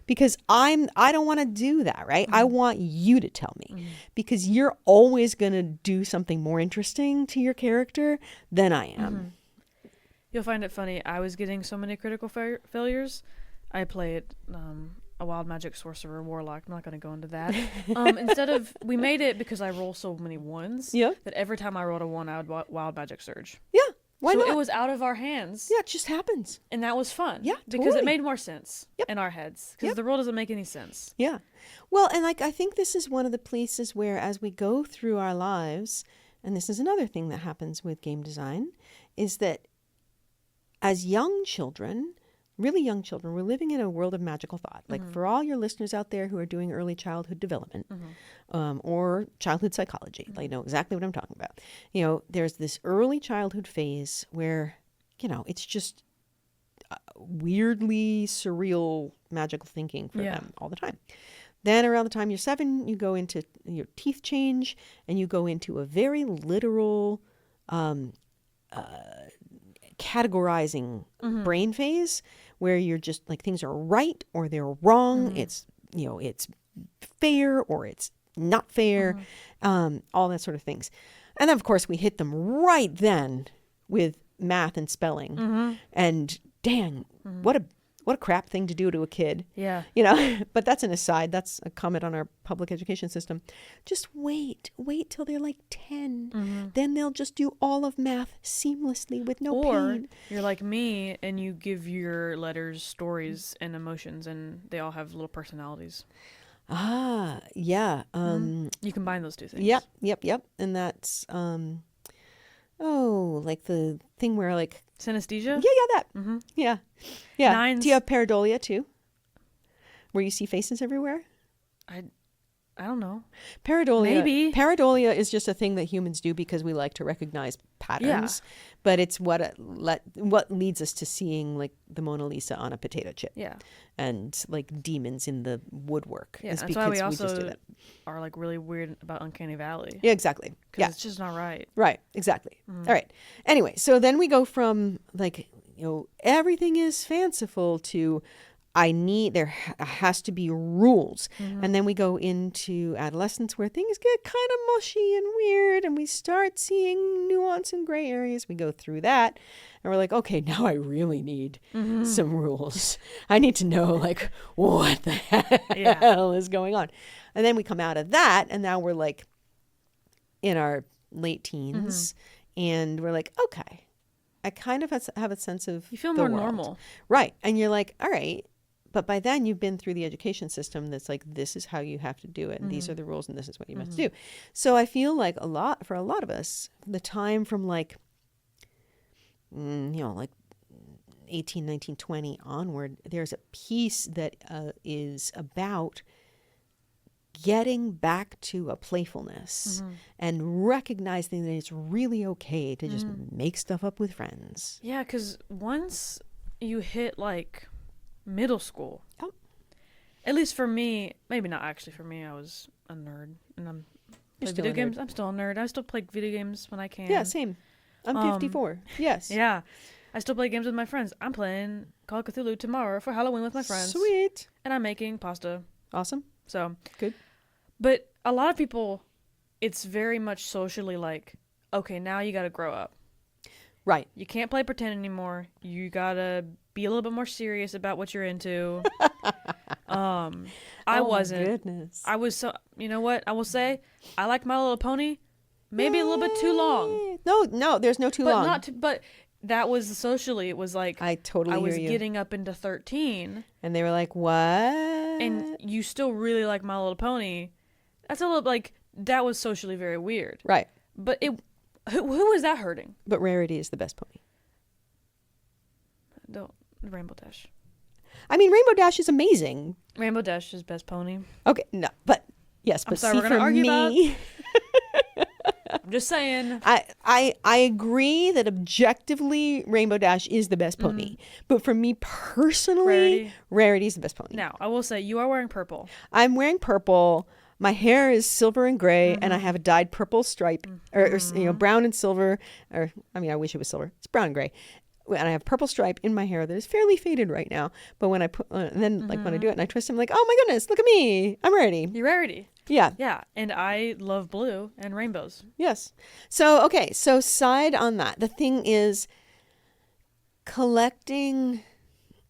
Because I don't want to do that, right? I want you to tell me because you're always going to do something more interesting to your character than I am. You'll find it funny. I was getting so many critical failures. I played a wild magic sorcerer warlock. I'm not going to go into that. Instead of, we made it because I roll so many ones that every time I rolled a one, I would wild magic surge. Yeah. Why so not? it was out of our hands. Yeah, it just happens. And that was fun. Yeah, because totally. it made more sense Yep. in our heads. Because Yep. the world doesn't make any sense. Yeah. Well, and like I think this is one of the places where as we go through our lives, and this is another thing that happens with game design, is that as young children, really young children, we're living in a world of magical thought. Like for all your listeners out there who are doing early childhood development or childhood psychology, they know exactly what I'm talking about. You know, there's this early childhood phase where, you know, it's just weirdly surreal magical thinking for them all the time. Then around the time you're 7, you go into your teeth change and you go into a very literal categorizing brain phase where you're just like things are right or they're wrong. It's, you know, it's fair or it's not fair, all that sort of things. And then of course we hit them right then with math and spelling and dang, what a crap thing to do to a kid. Yeah. You know, but that's an aside. That's a comment on our public education system. Just wait till they're like 10. Then they'll just do all of math seamlessly with no pain. Or you're like me and you give your letters stories and emotions and they all have little personalities. Ah, yeah. You combine those two things. Yep. And that's, like the thing where like, Synesthesia? yeah, that. Yeah. Nines. Do you have pareidolia too? Where you see faces everywhere? I don't know. Pareidolia. Maybe. Pareidolia is just a thing that humans do because we like to recognize patterns. But it's what leads us to seeing like the Mona Lisa on a potato chip. Yeah. And like demons in the woodwork. Yeah, It's that's why we just do also that. are like really weird about Uncanny Valley. Yeah, exactly. Because Yeah. it's just not right. Right, exactly. All right. Anyway, so then we go from like, you know, everything is fanciful to there has to be rules. And then we go into adolescence where things get kind of mushy and weird and we start seeing nuance and gray areas. We go through that and we're like, okay, now I really need some rules. I need to know like what the hell is going on. And then we come out of that and now we're like in our late teens and we're like, okay, I kind of have a sense of You feel the more world. normal. Right. And you're like, all right. But by then you've been through the education system that's like, this is how you have to do it. And these are the rules and this is what you must do. So I feel like for a lot of us, the time from like, you know, like 18, 19, 20 onward, there's a piece that is about getting back to a playfulness and recognizing that it's really okay to just make stuff up with friends. Yeah, because once you hit like middle school, at least for me, maybe not actually for me, I was a nerd and I'm You're play still video a nerd. games. I'm still a nerd. I still play video games when I can. Yeah, same. I'm 54. Yes. Yeah. I still play games with my friends. I'm playing Call of Cthulhu tomorrow for Halloween with my friends. Sweet. And I'm making pasta. Awesome. So Good. But a lot of people, it's very much socially like, okay, now you got to grow up. Right. You can't play pretend anymore. You got to be a little bit more serious about what you're into. I wasn't. Goodness. I was so, you know what? I will say, I like My Little Pony. Maybe a little bit too long. No, there's no too But long. but that was socially, it was like, I totally I hear was you. getting up into 13. And they were like, what? And you still really like My Little Pony. That's a little, like, that was socially very weird. Right. But who is that hurting? But Rarity is the best pony. Rainbow Dash. I mean, Rainbow Dash is amazing. Rainbow Dash is best pony. Okay, no, but yes, but sorry, see, we're gonna for argue me, I'm just saying. I agree that objectively Rainbow Dash is the best pony. But for me personally, Rarity is the best pony. Now, I will say, you are wearing purple. I'm wearing purple. My hair is silver and gray, and I have a dyed purple stripe, or brown and silver. Or I mean, I wish it was silver. It's brown and gray, and I have purple stripe in my hair that is fairly faded right now. But when I put, and then like when I do it and I twist, I'm like, oh my goodness, look at me, I'm Rarity. You're Rarity. Yeah. Yeah, and I love blue and rainbows. Yes. So okay, so side on that. The thing is, collecting.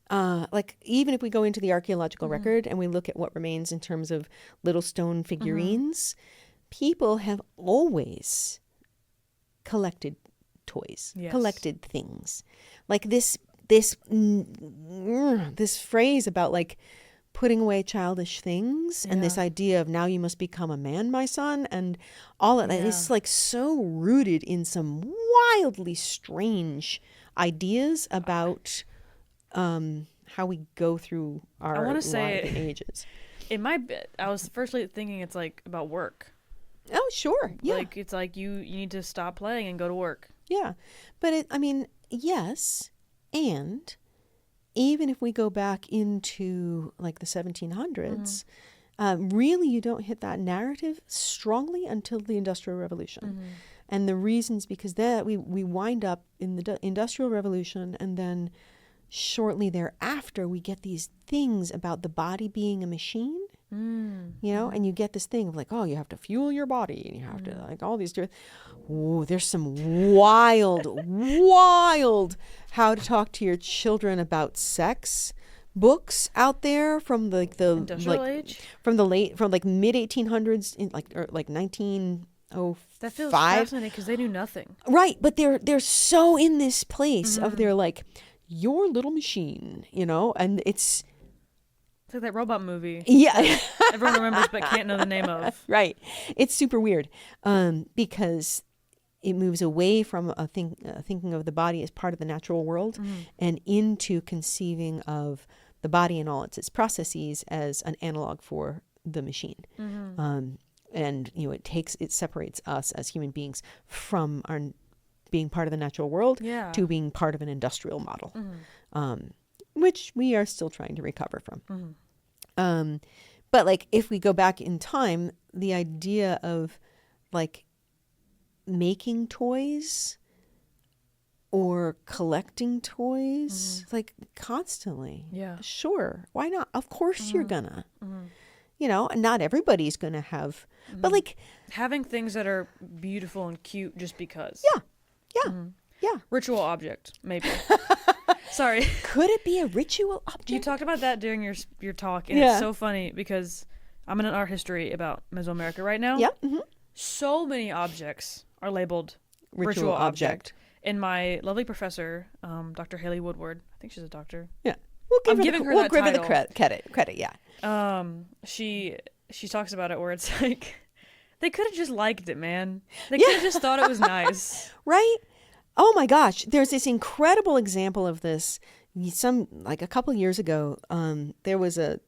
Like even if we go into the archaeological record and we look at what remains in terms of little stone figurines, people have always collected toys, Yes. collected things. Like this phrase about like putting away childish things and this idea of now you must become a man, my son, and all of that is like so rooted in some wildly strange ideas about how we go through our lives and ages. In my bit, I was firstly thinking it's like about work. Oh, sure. Yeah. Like it's like you need to stop playing and go to work. Yeah. But yes. And even if we go back into like the 1700s, really you don't hit that narrative strongly until the Industrial Revolution. And the reasons, because that we wind up in the Industrial Revolution, and then shortly thereafter we get these things about the body being a machine. You know, and you get this thing of like, oh, you have to fuel your body, and you have to like all these different. Oh, there's some wild how to talk to your children about sex books out there from the Industrial age, from mid 1800s in like 1905. That feels fascinating because they knew nothing. Right, but they're so in this place of their like your little machine, you know, and it's like that robot movie. Yeah. Everyone remembers but can't know the name of. Right. It's super weird because it moves away from thinking of the body as part of the natural world and into conceiving of the body and all its processes as an analog for the machine. And, you know, it separates us as human beings from our being part of the natural world to being part of an industrial model. Which we are still trying to recover from. But like if we go back in time, the idea of like making toys or collecting toys like constantly. Yeah. Sure. Why not? Of course you're gonna. You know, and not everybody's gonna have, but like having things that are beautiful and cute just because. Yeah. Ritual object, maybe. Sorry. Could it be a ritual object? You talked about that during your talk, and it's so funny because I'm in an art history about Mesoamerica right now. Yeah. So many objects are labeled ritual object. And my lovely professor, Dr. Haley Woodward, I think she's a doctor. Yeah. We'll give her the credit, yeah. She talks about it where it's like, they could have just liked it, man. They could have just thought it was nice. Right? Oh my gosh, there's this incredible example of this. A couple years ago, there was a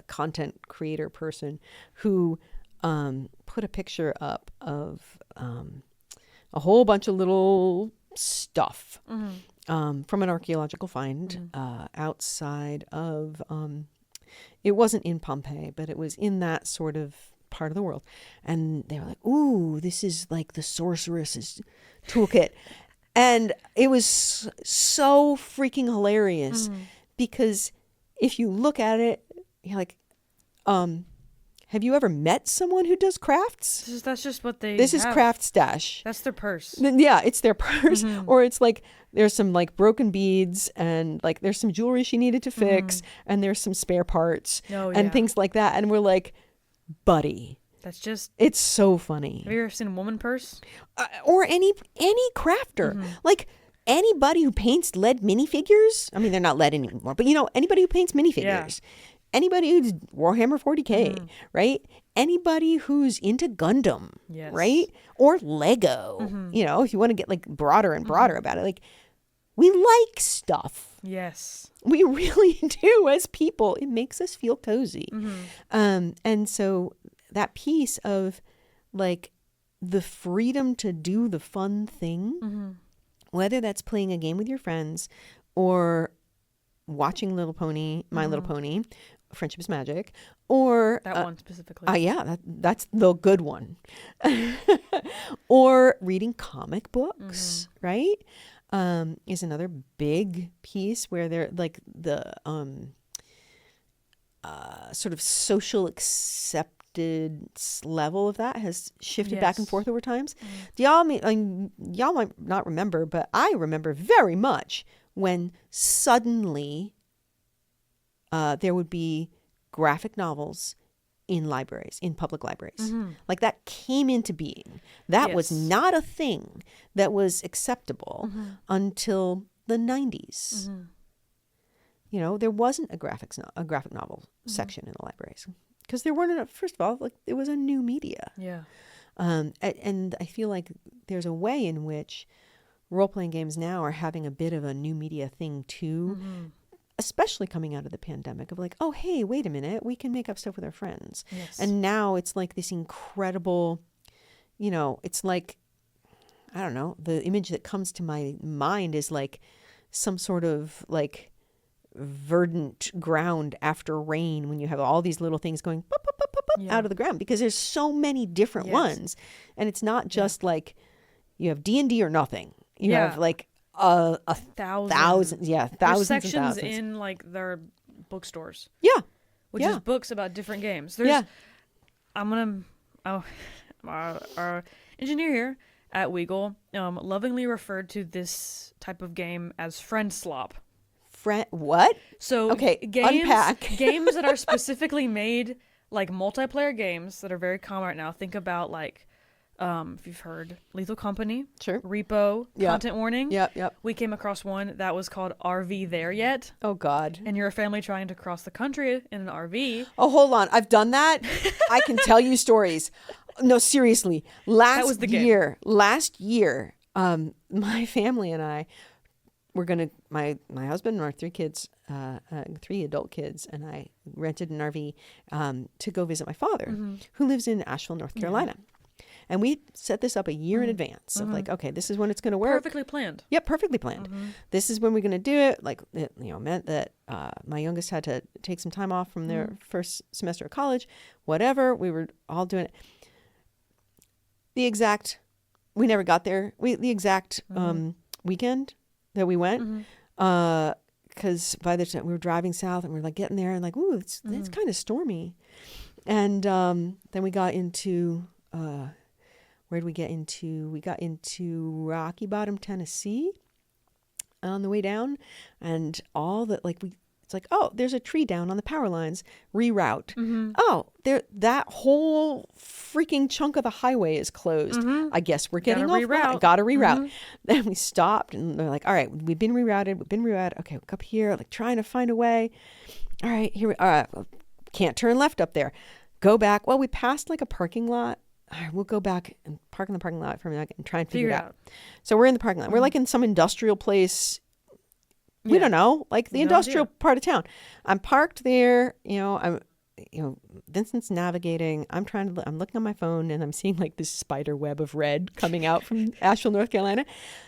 content creator person who put a picture up of a whole bunch of little stuff from an archaeological find outside of, it wasn't in Pompeii, but it was in that sort of part of the world. And they were like, ooh, this is like the sorceress's toolkit. And it was so freaking hilarious because if you look at it, you're like, have you ever met someone who does crafts? That's just what they This have. is craft stash. That's their purse. Yeah, it's their purse. Or it's like there's some like broken beads and like there's some jewelry she needed to fix and there's some spare parts and things like that. And we're like, buddy. That's just... It's so funny. Have you ever seen a woman purse? Or any crafter. Like anybody who paints lead minifigures. I mean, they're not lead anymore. But, you know, anybody who paints minifigures. Anybody who's Warhammer 40K, right? Anybody who's into Gundam, right? Or Lego. You know, if you want to get like broader and broader about it. Like, we like stuff. Yes. We really do as people. It makes us feel cozy. And so that piece of like the freedom to do the fun thing, whether that's playing a game with your friends or watching Little Pony, My Little Pony, Friendship is Magic, or that one specifically. That's the good one. Or reading comic books, right? Is another big piece where they're like the sort of social accepted level of that has shifted back and forth over times. Y'all might not remember, but I remember very much when suddenly there would be graphic novels in libraries, in public libraries. Like that came into being. That was not a thing that was acceptable until the 90s. You know, there wasn't a graphic novel section in the libraries because there weren't enough. First of all, like it was a new media. Yeah. And I feel like there's a way in which role-playing games now are having a bit of a new media thing too. Especially coming out of the pandemic of like, oh, hey, wait a minute, we can make up stuff with our friends. Yes. And now it's like this incredible, you know, it's like, I don't know, the image that comes to my mind is like some sort of like verdant ground after rain when you have all these little things going pop, pop, pop, pop, pop, out of the ground because there's so many different ones. And it's not just like you have D&D or nothing. You have like thousands There's and sections thousands in like their bookstores. Yeah. Which is books about different games. There's our engineer here at Weagle lovingly referred to this type of game as friend slop. What? So okay, unpack. games that are specifically made like multiplayer games that are very common right now. Think about like if you've heard Lethal Company, Sure, Repo, Content Warning. Yep. We came across one that was called RV There Yet. Oh God. And you're a family trying to cross the country in an RV. Oh, hold on. I've done that. I can tell you stories. No, seriously. Last year, my family and I were gonna my husband and our 3 kids, 3 adult kids, and I rented an RV to go visit my father, who lives in Asheville, North Carolina. And we set this up a year in advance of like, okay, this is when it's going to work. Perfectly planned. Yep, perfectly planned. This is when we're going to do it. Like, it, you know, meant that my youngest had to take some time off from their first semester of college. Whatever, we were all doing it. We never got there. The exact weekend that we went, because by the time we were driving south and we were like getting there and like, ooh, it's kind of stormy. And then we got into where did we get into? We got into Rocky Bottom, Tennessee on the way down, and all that, like, it's like, oh, there's a tree down on the power lines, reroute. Oh, that whole freaking chunk of the highway is closed. I guess we're getting off that. Gotta reroute. Then we stopped and they're like, all right, we've been rerouted. Okay, look up here, like trying to find a way. All right, here we are. Can't turn left up there. Go back. Well, we passed like a parking lot. All right, we'll go back and park in the parking lot for a minute and try and figure it out. So we're in the parking lot. We're like in some industrial place. We don't know, like the industrial part of town. I'm parked there, Vincent's navigating. I'm looking on my phone and I'm seeing like this spider web of red coming out from Asheville, North Carolina.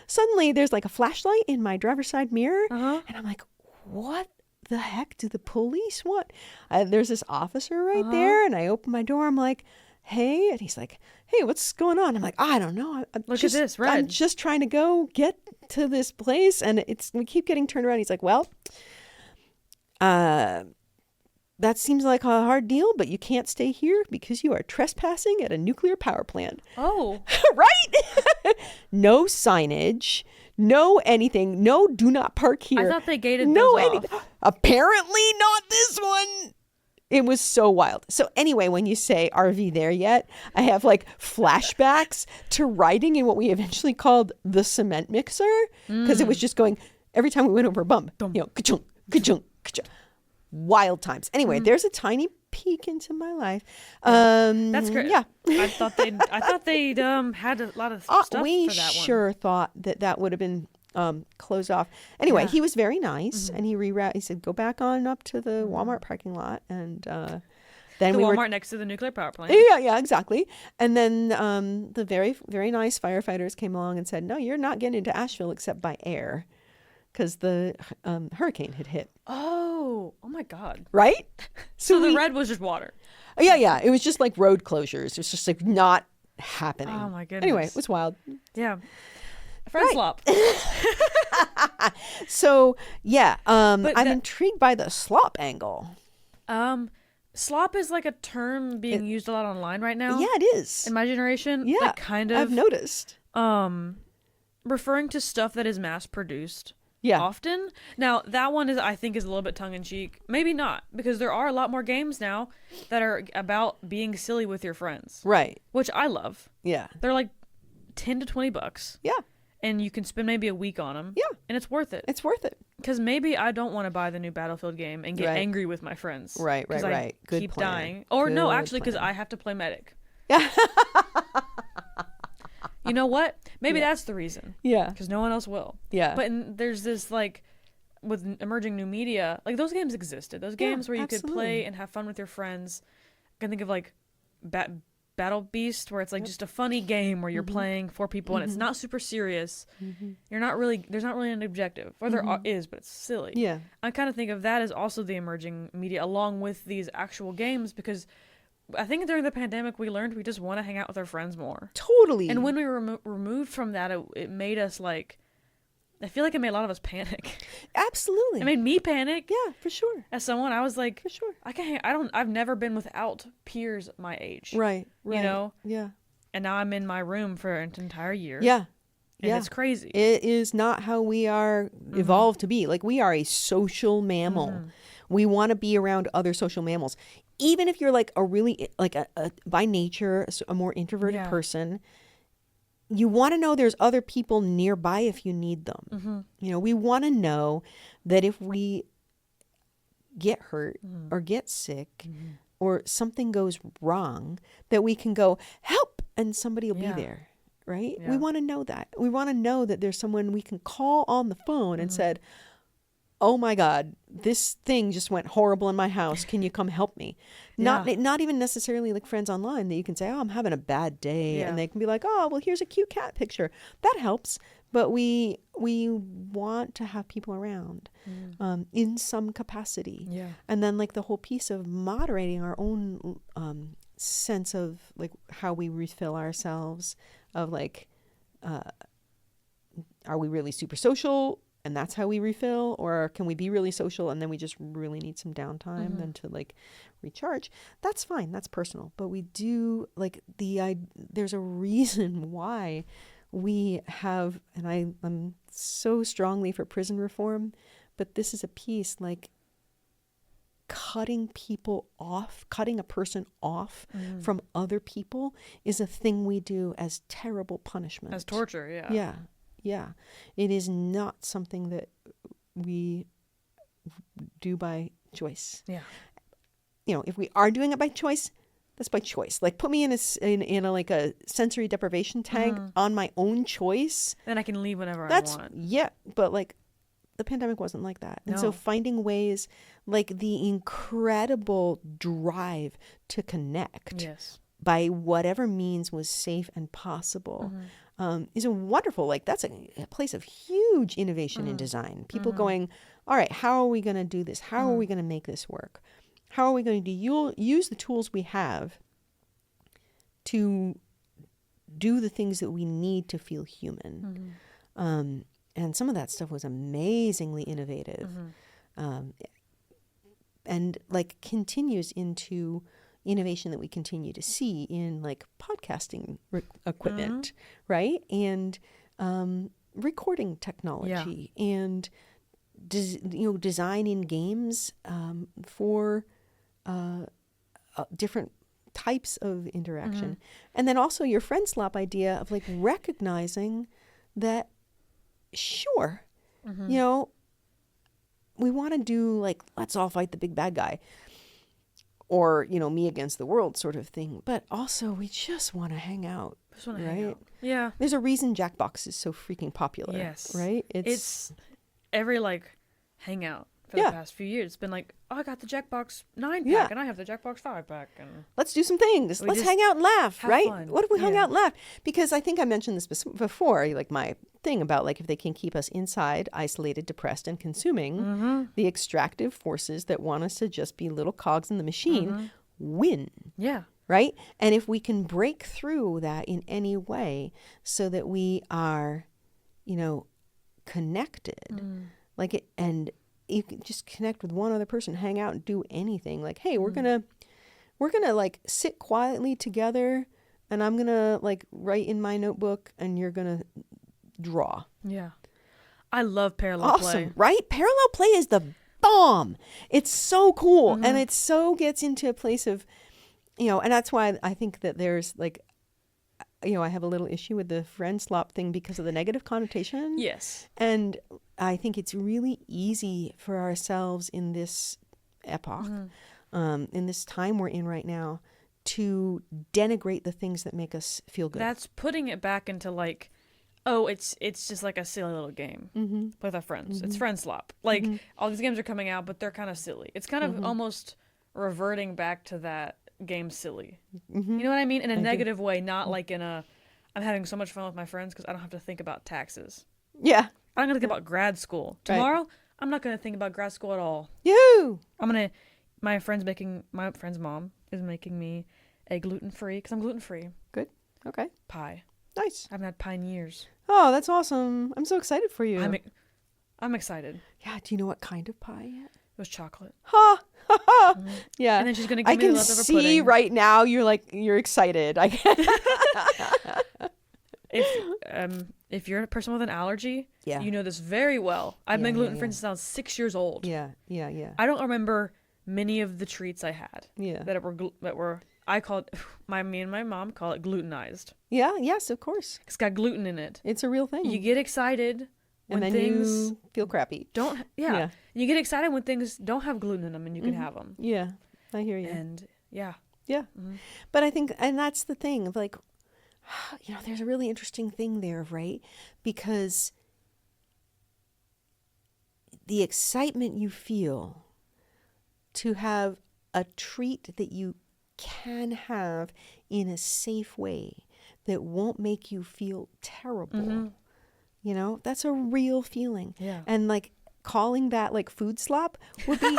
Suddenly there's like a flashlight in my driver's side mirror. And I'm like, what the heck do the police want? There's this officer right there. And I open my door. I'm like, hey, and he's like, hey, what's going on? I'm like, I don't know. Look at this, red. I'm just trying to go get to this place, and we keep getting turned around. He's like, well, that seems like a hard deal, but you can't stay here because you are trespassing at a nuclear power plant. Oh. Right? No signage, no anything, no do not park here. I thought they gated those off. Apparently not this one. It was so wild. So anyway, when you say RV There Yet, I have like flashbacks to riding in what we eventually called the cement mixer, because it was just going every time we went over a bump, ka-chung, ka-chung, ka-chung. Wild times. Anyway, there's a tiny peek into my life. That's great. Yeah. I thought they'd had a lot of stuff for that one. We sure thought that would have been closed off. Anyway, he was very nice, and he said, go back on up to the Walmart parking lot, and then the Walmart next to the nuclear power plant. Yeah, exactly. And then the very, very nice firefighters came along and said, no, you're not getting into Asheville except by air, because the hurricane had hit. Oh my God. Right? So the red was just water. Yeah. It was just like road closures. It was just like not happening. Oh my goodness. Anyway, it was wild. Yeah. Friend slop. So yeah, I'm intrigued by the slop angle. Slop is like a term being used a lot online right now. Yeah, it is. In my generation, yeah, like kind of. I've noticed. Referring to stuff that is mass produced. often. Now, that one I think is a little bit tongue-in-cheek. Maybe not, because there are a lot more games now that are about being silly with your friends. Right. Which I love. Yeah. They're like $10 to $20. Yeah. And you can spend maybe a week on them. Yeah. And it's worth it. It's worth it. Because maybe I don't want to buy the new Battlefield game and get angry with my friends. Right. I Good keep plan. dying. Or Good no, actually, because plan. I have to play Medic. Yeah. You know what? Maybe that's the reason. Yeah. Because no one else will. Yeah. But there's this, like, with emerging new media, like, those games existed. Those games where you could play and have fun with your friends. I can think of, like, Battle Beast, where it's like just a funny game where you're playing 4 people and it's not super serious. You're not really, there's not really an objective. Or there is, but it's silly. Yeah. I kind of think of that as also the emerging media along with these actual games, because I think during the pandemic we learned we just want to hang out with our friends more. Totally. And when we were removed from that, it made us like, I feel like it made a lot of us panic. Absolutely. It made me panic. Yeah, for sure. As someone, I was like, For sure. I've never been without peers my age. Right. You know? Yeah. And now I'm in my room for an entire year. Yeah. And it's crazy. It is not how we are evolved to be. Like, we are a social mammal. We want to be around other social mammals. Even if you're like a really, like a by nature, a more introverted person, you want to know there's other people nearby if you need them. You know, we want to know that if we get hurt or get sick or something goes wrong, that we can go, help, and somebody will be there, right? Yeah. We want to know that. We want to know that there's someone we can call on the phone and said, oh my God, this thing just went horrible in my house. Can you come help me? Not even necessarily like friends online that you can say, oh, I'm having a bad day. And they can be like, oh, well, here's a cute cat picture. That helps. But we want to have people around in some capacity. Yeah. And then like the whole piece of moderating our own sense of like how we refill ourselves, of like, are we really super social? And that's how we refill, or can we be really social and then we just really need some downtime then to like recharge? That's fine. That's personal. But we do like there's a reason why we have, and I'm so strongly for prison reform, but this is a piece like cutting a person off from other people is a thing we do as terrible punishment. As torture, yeah. Yeah. Yeah, it is not something that we do by choice. Yeah, you know, if we are doing it by choice, that's by choice. Like, put me in a like a sensory deprivation tag on my own choice. Then I can leave whenever I want. Yeah, but like the pandemic wasn't like that, and so finding ways, like the incredible drive to connect by whatever means was safe and possible. Is a wonderful, like that's a place of huge innovation in design. People going, all right, how are we going to do this? How are we going to make this work? How are we going to use the tools we have to do the things that we need to feel human? And some of that stuff was amazingly innovative, and like continues into innovation that we continue to see in like podcasting equipment, right? And recording technology and design in games for different types of interaction. And then also your friend slop idea of like recognizing that, sure, you know, we want to do like, let's all fight the big bad guy, or, you know, me against the world sort of thing. But also we just want to hang out, right? Yeah. There's a reason Jackbox is so freaking popular. Yes. Right? It's every like hangout for the past few years. It's been like, oh, I got the Jackbox 9-pack and I have the Jackbox 5-pack. And let's do some things. Let's hang out and laugh, right? Fun. What if we hung out and laugh? Because I think I mentioned this before, like my thing about like if they can keep us inside, isolated, depressed, and consuming, the extractive forces that want us to just be little cogs in the machine win. Yeah. Right? And if we can break through that in any way so that we are, you know, connected, like it, and you can just connect with one other person, hang out and do anything. Like, hey, we're gonna like sit quietly together, and I'm gonna like write in my notebook, and you're gonna draw. Yeah, I love parallel play. Awesome, right? Parallel play is the bomb. It's so cool. And it so gets into a place of, and that's why I think that there's like, I have a little issue with the friend slop thing because of the negative connotation. Yes. And I think it's really easy for ourselves in this epoch, in this time we're in right now, to denigrate the things that make us feel good. That's putting it back into like, oh, it's just like a silly little game with our friends. It's friend slop. Like all these games are coming out, but they're kind of silly. It's kind of almost reverting back to that game silly. You know what I mean? In a negative way, not like in a, I'm having so much fun with my friends because I don't have to think about taxes. Yeah. I'm going to think about grad school. Tomorrow, I'm not going to think about grad school at all. Yoo! My friend's mom is making me a gluten-free, because I'm gluten-free, Good. Okay. pie. Nice. I haven't had pie in years. Oh, that's awesome. I'm so excited for you. I'm excited. Yeah. Do you know what kind of pie yet? It was chocolate. Ha! Yeah. And then she's going to give me the leftover pudding. I can see right now you're excited. If you're a person with an allergy, Yeah. you know this very well. I've been gluten-free yeah. since I was 6 years old. Yeah. I don't remember many of the treats I had. Yeah. That were I called me and my mom call it glutenized. Yeah. Yes, of course. It's got gluten in it. It's a real thing. You get excited when and then things you feel crappy. don't. Yeah. You get excited when things don't have gluten in them, and you can have them. Yeah. I hear you. And yeah. Yeah. But I think, and that's the thing of like, there's a really interesting thing there, right? Because the excitement you feel to have a treat that you can have in a safe way that won't make you feel terrible, that's a real feeling. Yeah. And like calling that like food slop would be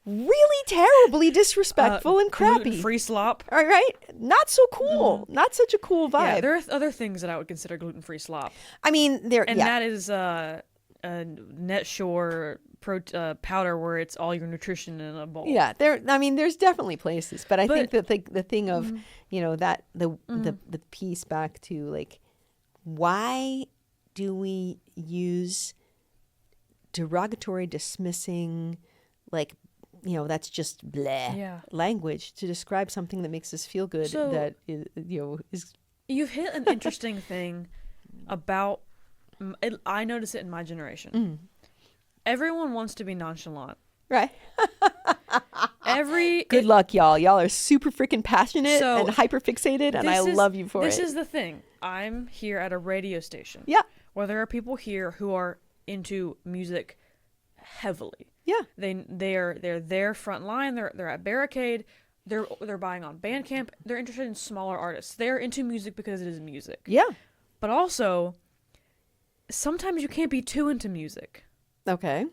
really terribly disrespectful and crappy. Gluten-free slop. All right. Not so cool. Not such a cool vibe. Yeah, there are other things that I would consider gluten-free slop. I mean, that is a net shore powder where it's all your nutrition in a bowl. Yeah, there's definitely places, but I think that the thing of, that the piece back to like, why do we use derogatory, dismissing, like, that's just bleh language to describe something that makes us feel good. So, that is. You've hit an interesting thing about. I notice it in my generation. Everyone wants to be nonchalant. Right. Good luck, y'all. Y'all are super freaking passionate and hyper fixated, and I love you for it. This is the thing. I'm here at a radio station. Yeah. Where there are people here who are into music heavily. Yeah. They're there front line. They're at Barricade. They're buying on Bandcamp. They're interested in smaller artists. They're into music because it is music. Yeah. But also, sometimes you can't be too into music. Okay.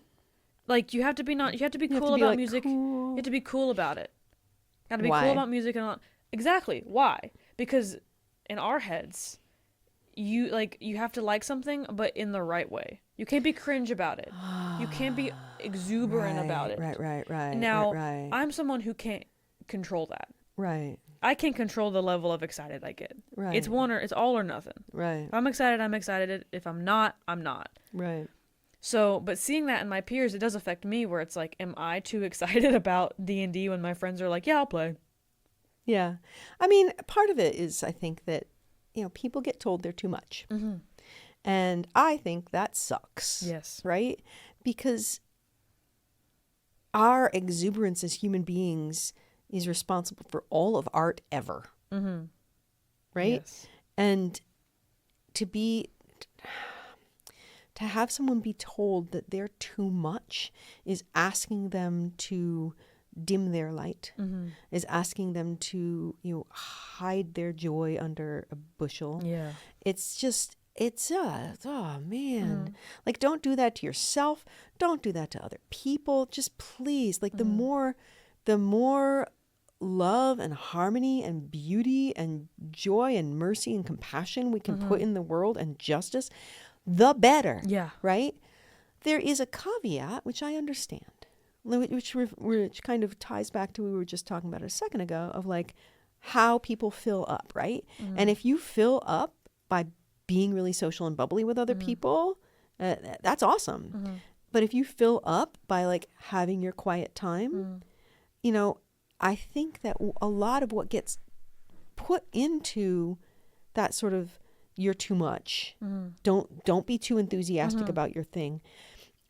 Like you have to be cool about music. Cool. You have to be cool about it. You have to be Why? cool about music and all. Exactly. Why? Because in our heads, you have to like something, but in the right way. You can't be cringe about it. You can't be exuberant about it. Right. Now, I'm someone who can't control that. Right. I can't control the level of excited I get. Right. It's all or nothing. Right. If I'm excited, I'm excited. If I'm not, I'm not. Right. So, but seeing that in my peers, it does affect me where it's like, am I too excited about D&D when my friends are like, yeah, I'll play. Yeah. I mean, part of it is, I think that, people get told they're too much. Mm-hmm. And I think that sucks. Yes. Right? Because our exuberance as human beings is responsible for all of art ever. Mm-hmm. Right? Yes. And to have someone be told that they're too much is asking them to dim their light, is asking them to, hide their joy under a bushel. Yeah. Oh man. Like, don't do that to yourself. Don't do that to other people. Just please, like the more love and harmony and beauty and joy and mercy and compassion we can put in the world and justice, the better. Yeah. Right? There is a caveat, which I understand, which kind of ties back to what we were just talking about a second ago of like how people fill up, right? And if you fill up by being really social and bubbly with other people, That's awesome. But if you fill up by like having your quiet time, you know, I think that a lot of what gets put into that sort of you're too much, don't be too enthusiastic about your thing,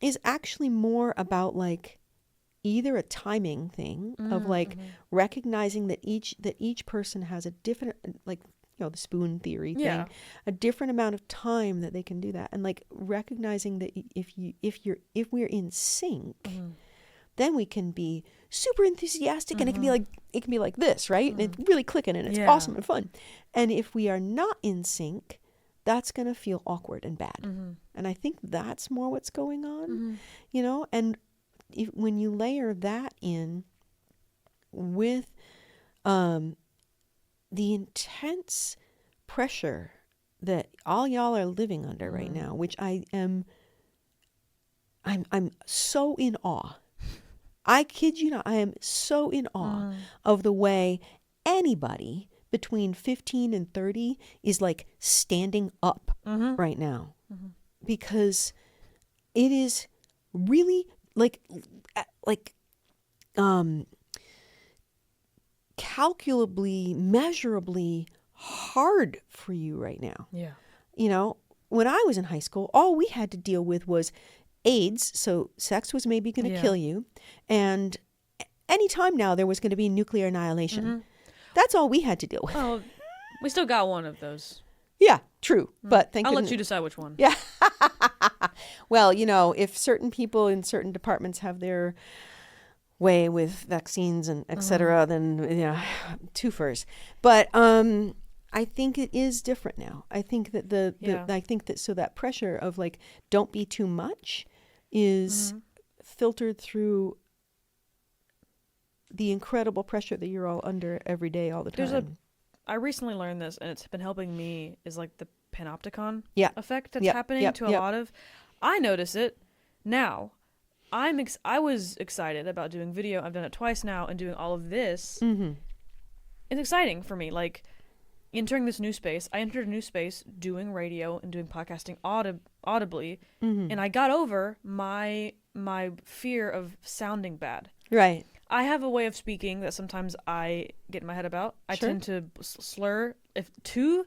is actually more about like either a timing thing of like recognizing that each person has a different, like, you know, the spoon theory thing, a different amount of time that they can do that, and like recognizing that if we're in sync, then we can be super enthusiastic, and it can be like this, right? And it's really clicking, and it's awesome and fun. And if we are not in sync, that's going to feel awkward and bad. And I think that's more what's going on, you know. And when you layer that in with the intense pressure that all y'all are living under right now, which I'm so in awe. I kid you not, I am so in awe of the way anybody between 15 and 30 is like standing up right now, because it is really like calculably, measurably hard for you right now. Yeah. You know, when I was in high school, all we had to deal with was AIDS, so sex was maybe going to kill you, and anytime now there was going to be nuclear annihilation. That's all we had to deal with. Oh, we still got one of those. Yeah, true. But I'll let you decide which one. Yeah. Well, you know, if certain people in certain departments have their way with vaccines and et cetera, then, yeah, twofers. But I think it is different now. I think that so that pressure of like, don't be too much is filtered through the incredible pressure that you're all under every day, all the time. I recently learned this, and it's been helping me, is like the panopticon effect that's Yep. happening to a lot of. I notice it now. I was excited about doing video. I've done it twice now, and doing all of this. It's exciting for me. Like, entering this new space, I entered a new space doing radio and doing podcasting audibly, and I got over my fear of sounding bad. Right. I have a way of speaking that sometimes I get in my head about. I tend to slur. If two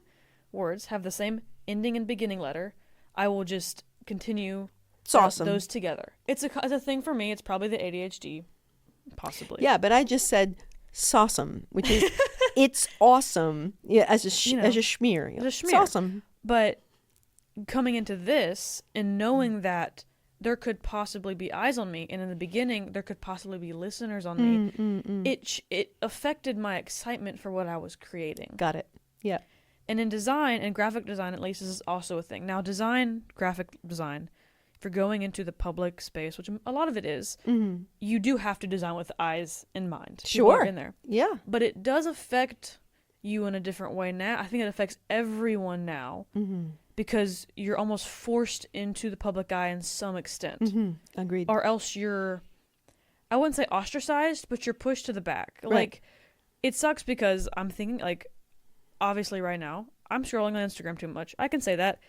words have the same ending and beginning letter, I will just continue those together. It's a thing for me. It's probably the ADHD, possibly. Yeah, but I just said "sawsome," which is it's awesome. Yeah, as a schmear. As a schmear. It's awesome. But coming into this and knowing that there could possibly be eyes on me, and in the beginning there could possibly be listeners on me, it affected my excitement for what I was creating. Got it. Yeah. And in design, and graphic design at least, is also a thing. Now, graphic design, if you're going into the public space, which a lot of it is, you do have to design with eyes in mind. Sure. In there. Yeah. But it does affect you in a different way now. I think it affects everyone now. Because you're almost forced into the public eye in some extent. Agreed. Or else you're, I wouldn't say ostracized, but you're pushed to the back. Right. Like, it sucks because I'm thinking, like, obviously right now, I'm scrolling on Instagram too much. I can say that.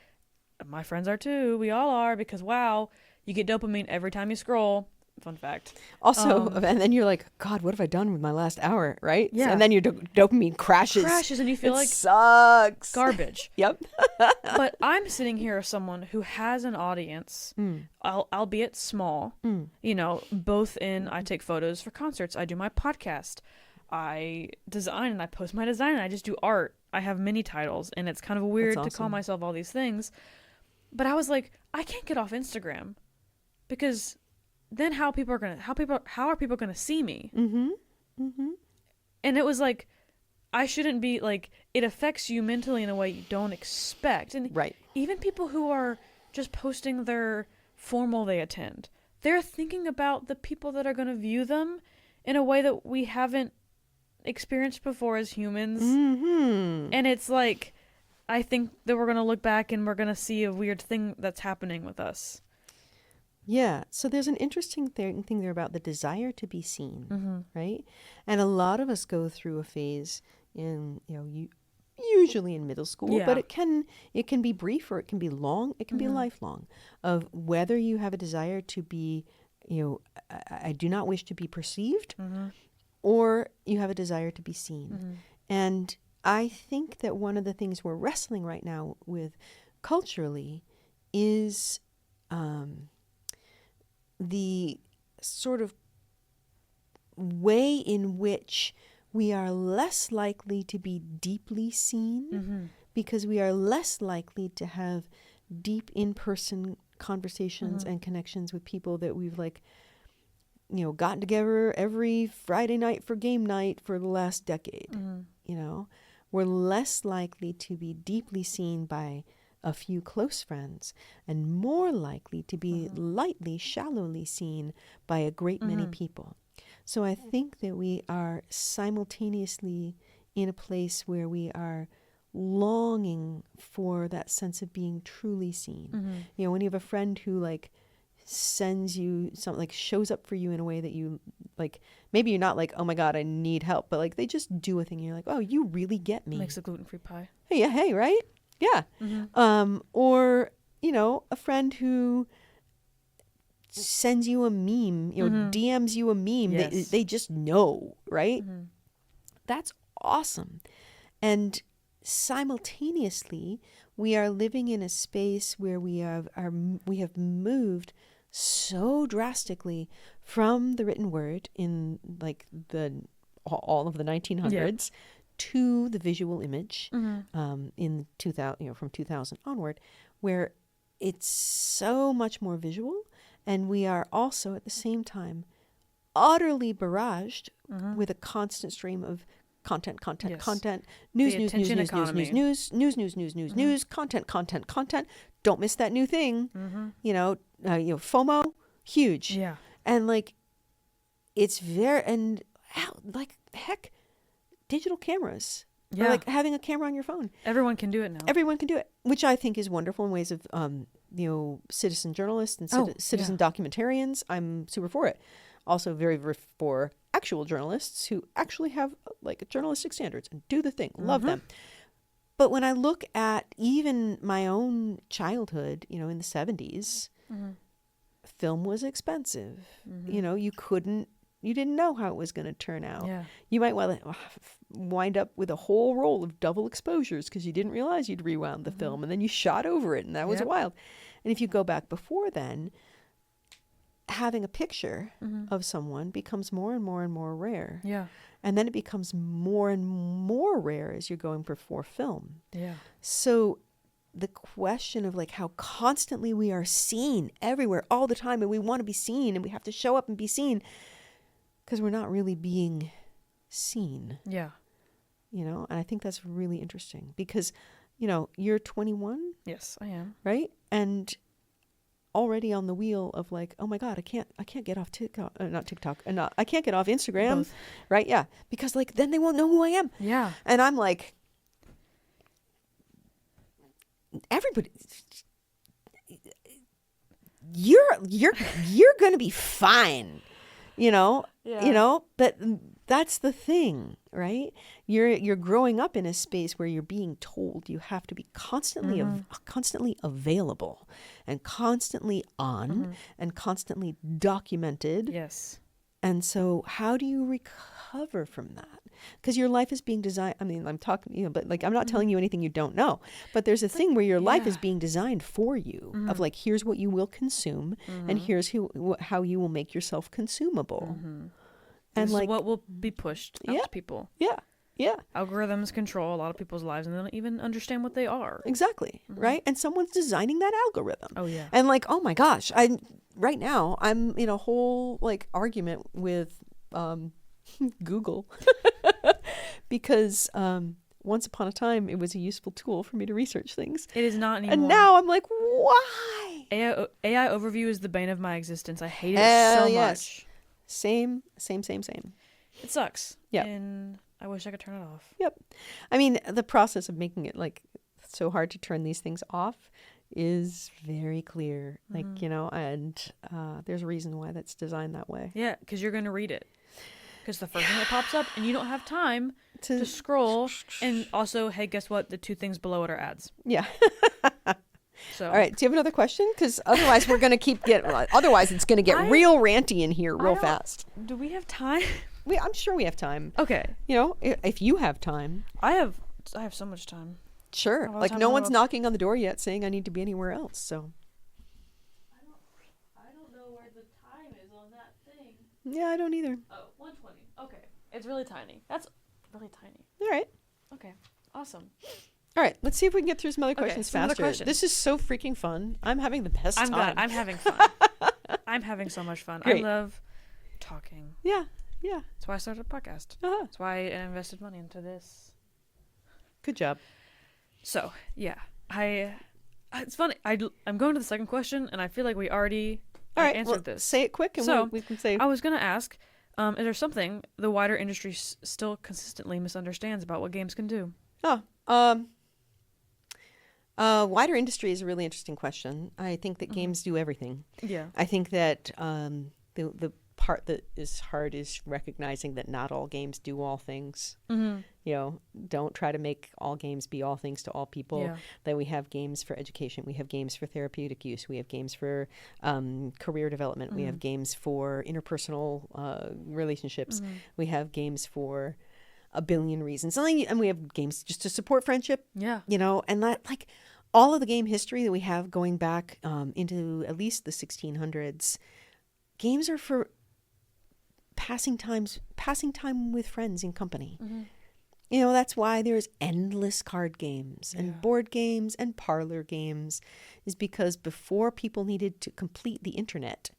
My friends are too. We all are, because, wow, you get dopamine every time you scroll. Fun fact. Also, and then you're like, God, what have I done with my last hour, right? Yeah. And then your dopamine crashes. And you feel like sucks. Garbage. Yep. But I'm sitting here as someone who has an audience, albeit small, you know, both in, I take photos for concerts, I do my podcast, I design and I post my design, and I just do art. I have many titles, and it's kind of weird to call myself all these things. But I was like, I can't get off Instagram, because then how are people gonna see me? And it was like, I shouldn't be like, it affects you mentally in a way you don't expect. And even people who are just posting their formal they attend, they're thinking about the people that are going to view them in a way that we haven't experienced before as humans. And it's like, I think that we're going to look back and we're going to see a weird thing that's happening with us. Yeah. So there's an interesting thing there about the desire to be seen, right? And a lot of us go through a phase in, usually in middle school, Yeah. but it can be brief or it can be long. It can be lifelong, of whether you have a desire to be, I do not wish to be perceived, or you have a desire to be seen. And I think that one of the things we're wrestling right now with culturally is the sort of way in which we are less likely to be deeply seen because we are less likely to have deep in-person conversations and connections with people that we've gotten together every Friday night for game night for the last decade. We're less likely to be deeply seen by a few close friends and more likely to be lightly, shallowly seen by a great many people. So I think that we are simultaneously in a place where we are longing for that sense of being truly seen. When you have a friend who sends you something, shows up for you in a way that you maybe you're not oh my God, I need help, but they just do a thing. You're oh, you really get me. Makes a gluten-free pie. Hey, right? Yeah. Or, a friend who sends you a meme, DMs you a meme. Yes. They just know, right? That's awesome. And simultaneously, we are living in a space where we have moved so drastically from the written word in all of the 1900s to the visual image in 2000, from 2000 onward, where it's so much more visual. And we are also at the same time utterly barraged with a constant stream of content, news, content. Don't miss that new thing. FOMO, huge. Yeah. And it's very, and heck, digital cameras. Yeah. Or having a camera on your phone. Everyone can do it now. Everyone can do it, which I think is wonderful in ways of, citizen journalists and citizen documentarians. I'm super for it. Also very for actual journalists who actually have journalistic standards and do the thing. Love them. But when I look at even my own childhood, in the 70s, film was expensive. You didn't know how it was going to turn out. Yeah. You might wind up with a whole roll of double exposures because you didn't realize you'd rewound the film, and then you shot over it, and that was wild. And if you go back before then, having a picture of someone becomes more and more and more rare. Yeah. And then it becomes more and more rare as you're going for film. Yeah. So the question of how constantly we are seen everywhere all the time, and we want to be seen, and we have to show up and be seen because we're not really being seen. Yeah. And I think that's really interesting because, you're 21. Yes, I am. Right? And already on the wheel of oh my God, I can't get off TikTok, not TikTok, I can't get off Instagram. Both. Right? Yeah. Because then they won't know who I am. Yeah. And I'm everybody, you're going to be fine. But that's the thing, right? You're growing up in a space where you're being told you have to be constantly available and constantly on and constantly documented. Yes. And so how do you recover from that? Because your life is being designed. I mean, I'm talking, but I'm not telling you anything you don't know. But there's a thing where your life is being designed for you of here's what you will consume and here's how you will make yourself consumable. And what will be pushed out to people. Yeah. Yeah. Algorithms control a lot of people's lives and they don't even understand what they are. Exactly. Right. And someone's designing that algorithm. Oh, yeah. And oh my gosh, right now I'm in a whole argument with Google because once upon a time it was a useful tool for me to research things. It is not anymore. And now I'm why? AI overview is the bane of my existence. I hate it so much. Same. It sucks. Yeah. And I wish I could turn it off. Yep. I mean, the process of making it so hard to turn these things off is very clear. And there's a reason why that's designed that way. Yeah, because you're going to read it. because the first thing that pops up, and you don't have time to scroll. And also, hey, guess what? The 2 things below it are ads. Yeah. So, All right. Do you have another question? Because otherwise we're going to keep getting, otherwise it's going to get real ranty in here real fast. Do we have time? I'm sure we have time. Okay. You know, if you have time. I have so much time. Sure. Like no one's knocking on the door yet saying I need to be anywhere else. So. I don't know where the time is on that thing. Yeah, I don't either. Oh, 1:20. Okay. It's really tiny. That's really tiny. All right. Okay. Awesome. All right. Let's see if we can get through some other questions some other faster. questions. This is so freaking fun. I'm having the best time. I'm glad. I'm having fun. I'm having so much fun. Great. I love talking. Yeah. Yeah. That's why I started a podcast. Uh-huh. That's why I invested money into this. Good job. So, yeah. It's funny. I'm going to the second question, and I feel like we already answered this. Say it quick, and So, we can say. I was going to ask, is there something the wider industry still consistently misunderstands about what games can do? Wider industry is a really interesting question. I think that games do everything. Yeah. I think that the part that is hard is recognizing that not all games do all things. Mm-hmm. You know, don't try to make all games be all things to all people. Yeah. That we have games for education, we have games for therapeutic use, we have games for career development, we have games for interpersonal relationships, we have games for a billion reasons, and we have games just to support friendship. Yeah. You know, and that, like, all of the game history that we have going back into at least the 1600s, games are for passing time with friends in company. Mm-hmm. You know, that's why there's endless card games and board games and parlor games, is because before people needed to complete the internet,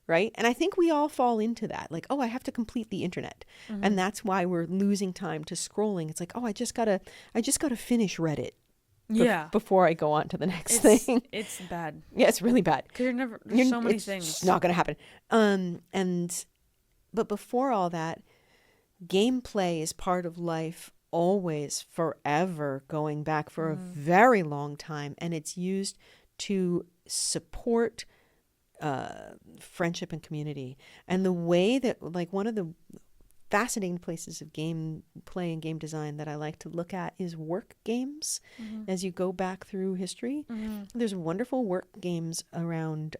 right? And I think we all fall into that. Like, oh, I have to complete the internet. Mm-hmm. And that's why we're losing time to scrolling. It's like, oh, I just gotta finish Reddit. Before I go on to the next thing. It's bad. Yeah, it's really bad. Because there's so many things. It's not going to happen. But before all that, gameplay is part of life always, forever, going back for a very long time. And it's used to support friendship and community. And the way that, like, one of the fascinating places of game play and game design that I like to look at is work games. As you go back through history, there's wonderful work games around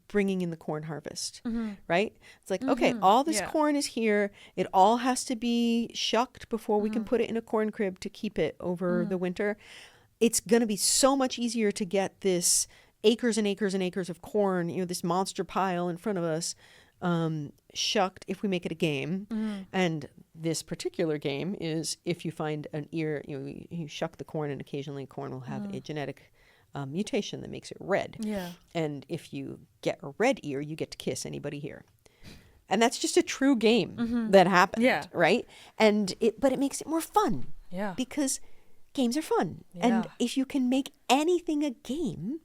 bringing in the corn harvest, right? It's like, okay, all this corn is here. It all has to be shucked before we can put it in a corn crib to keep it over the winter. It's going to be so much easier to get this acres and acres and acres of corn, you know, this monster pile in front of us, shucked if we make it a game. And this particular game is, if you find an ear, you shuck the corn, and occasionally corn will have a genetic mutation that makes it red. Yeah. And if you get a red ear, you get to kiss anybody here. And that's just a true game that happened. Yeah. Right. But it makes it more fun. Yeah. Because games are fun. Yeah. And if you can make anything a game,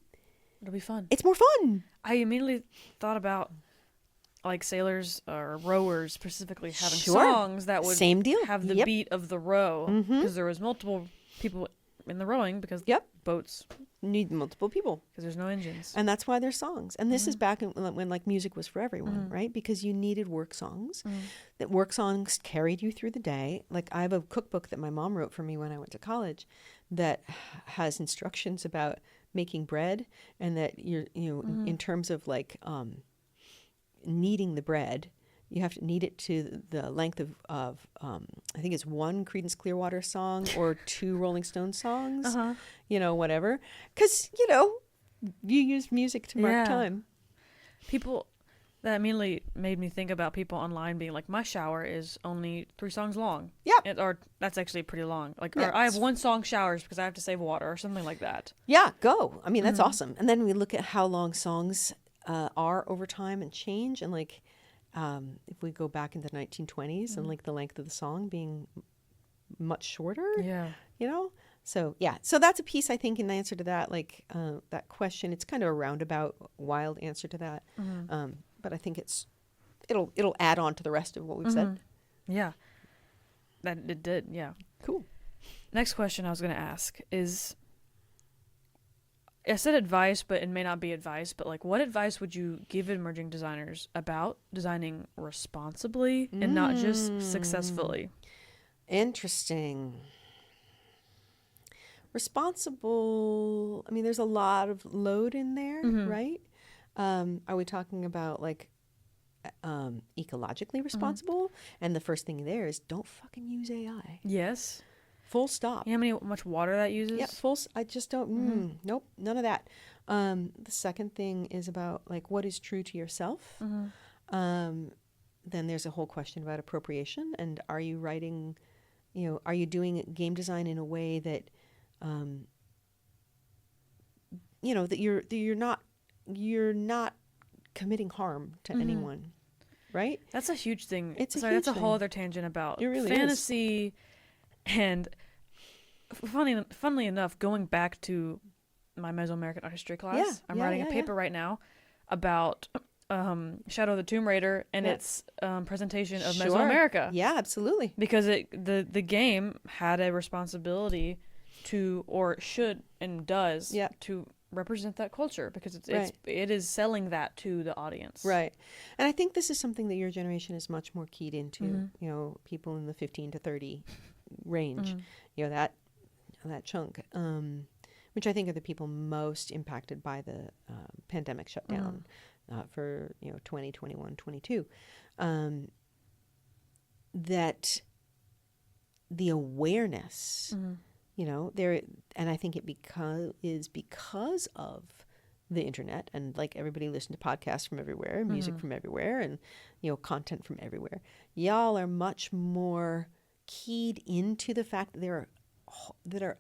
It'll be fun. it's more fun. I immediately thought about, like, sailors or rowers specifically having Sure. songs that would Same deal. have the Yep. beat of the row, because there was multiple people in the rowing, because boats, Need multiple people. because there's no engines. And that's why there's songs. And this is back when like music was for everyone, right? Because you needed work songs. That work songs carried you through the day. Like, I have a cookbook that my mom wrote for me when I went to college that has instructions about making bread, and that in terms of like kneading the bread, you have to knead it to the length of I think it's 1 Creedence Clearwater song or 2 Rolling Stones songs, whatever. Because, you use music to mark time. People, that immediately made me think about people online being like, my shower is only 3 songs long. Yeah. Or that's actually pretty long. Like, Yeah, or I have 1 song showers because I have to save water or something like that. Yeah, go. I mean, that's awesome. And then we look at how long songs are over time and change. And like, if we go back into the 1920s and like the length of the song being much shorter, So, yeah. So that's a piece, I think, in answer to that, like that question. It's kind of a roundabout, wild answer to that. But I think it'll add on to the rest of what we've said. Yeah. That it did, yeah. Cool. Next question I was going to ask is, I said advice, but it may not be advice, but like what advice would you give emerging designers about designing responsibly and not just successfully? Interesting. Responsible, I mean, there's a lot of load in there, right? Are we talking about like ecologically responsible? And the first thing there is don't fucking use AI. Yes. Full stop. You know how much water that uses? Yeah, I just don't, nope, none of that. The second thing is about like what is true to yourself. Then there's a whole question about appropriation, and are you writing, are you doing game design in a way that that you're not committing harm to anyone, right? That's a huge thing. It's that's a whole other tangent about it really fantasy is. And funnily enough, going back to my Mesoamerican art history class, I'm writing a paper right now about Shadow of the Tomb Raider and its presentation of Mesoamerica. Yeah, absolutely. Because the game had a responsibility to, or should and does, to represent that culture, because it is selling that to the audience. Right. And I think this is something that your generation is much more keyed into, people in the 15 to 30 range, that chunk, which I think are the people most impacted by the pandemic shutdown for 2021, 22. That the awareness, there, and I think it is because of the internet, and like everybody listened to podcasts from everywhere, music from everywhere, and content from everywhere. Y'all are much more keyed into the fact that there are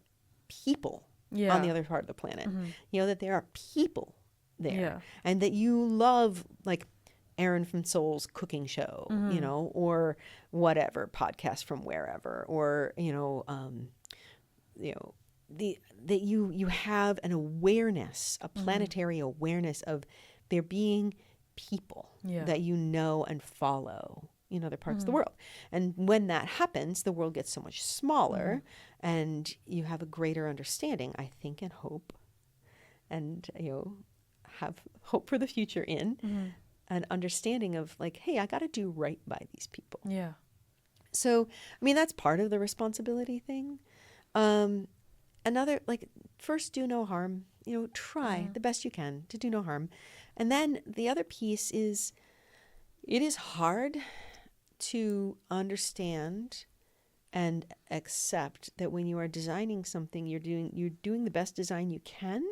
people on the other part of the planet. That there are people there, and that you love like Aaron from Soul's cooking show, or whatever podcast from wherever, or that you have an awareness, a planetary awareness of there being people that and follow in other parts of the world. And when that happens, the world gets so much smaller, and you have a greater understanding, I think, and hope, and have hope for the future in an understanding of like, hey, I got to do right by these people. Yeah. So, I mean, that's part of the responsibility thing. Another, like, first, do no harm. Try the best you can to do no harm. And then the other piece is, it is hard to understand and accept that when you are designing something, you're doing the best design you can,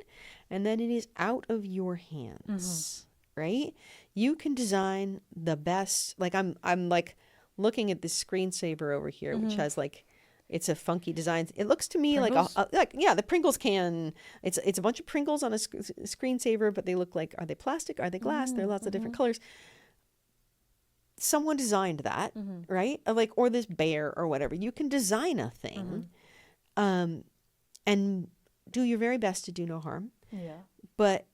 and then it is out of your hands, right? You can design the best. Like I'm like looking at this screensaver over here, which has like, it's a funky design. It looks to me Pringles? like the Pringles can. It's a bunch of Pringles on a screensaver, but they look like, are they plastic? Are they glass? There are lots of different colors. Someone designed that, right? Like, or this bear or whatever. You can design a thing, and do your very best to do no harm. Yeah. But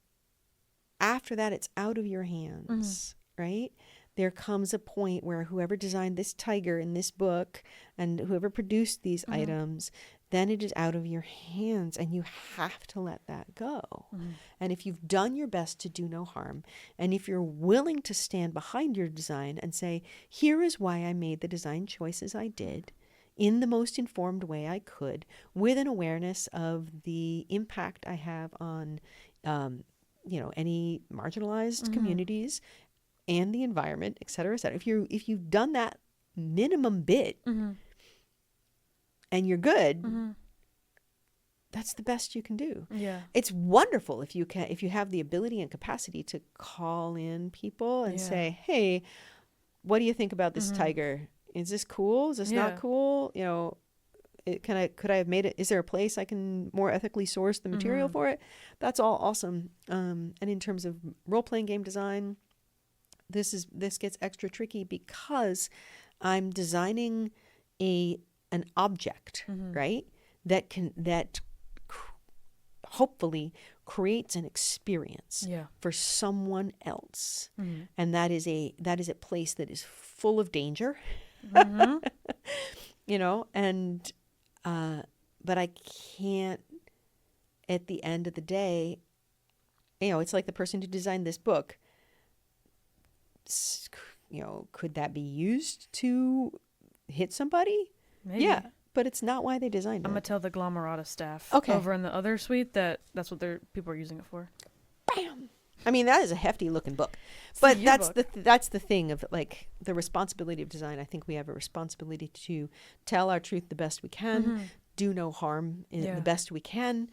after that, it's out of your hands, right? There comes a point where whoever designed this tiger in this book and whoever produced these items, then it is out of your hands, and you have to let that go. And if you've done your best to do no harm, and if you're willing to stand behind your design and say, here is why I made the design choices I did in the most informed way I could, with an awareness of the impact I have on, any marginalized communities and the environment, et cetera, et cetera. If you've done that minimum bit and you're good, that's the best you can do. Yeah. It's wonderful if you have the ability and capacity to call in people and say, hey, what do you think about this tiger? Is this cool? Is this not cool? Could I have made it? Is there a place I can more ethically source the material for it? That's all awesome. And in terms of role-playing game design, this gets extra tricky because I'm designing an object, right? That hopefully creates an experience for someone else, and that is a place that is full of danger, and but I can't. At the end of the day, it's like the person who designed this book. Could that be used to hit somebody? Maybe. Yeah, but it's not why they designed it. I'm gonna tell the Glomerata staff Okay. over in the other suite that's what people are using it for. Bam. I mean, that is a hefty looking book, but that's the thing of like the responsibility of design. I think we have a responsibility to tell our truth the best we can, do no harm the best we can,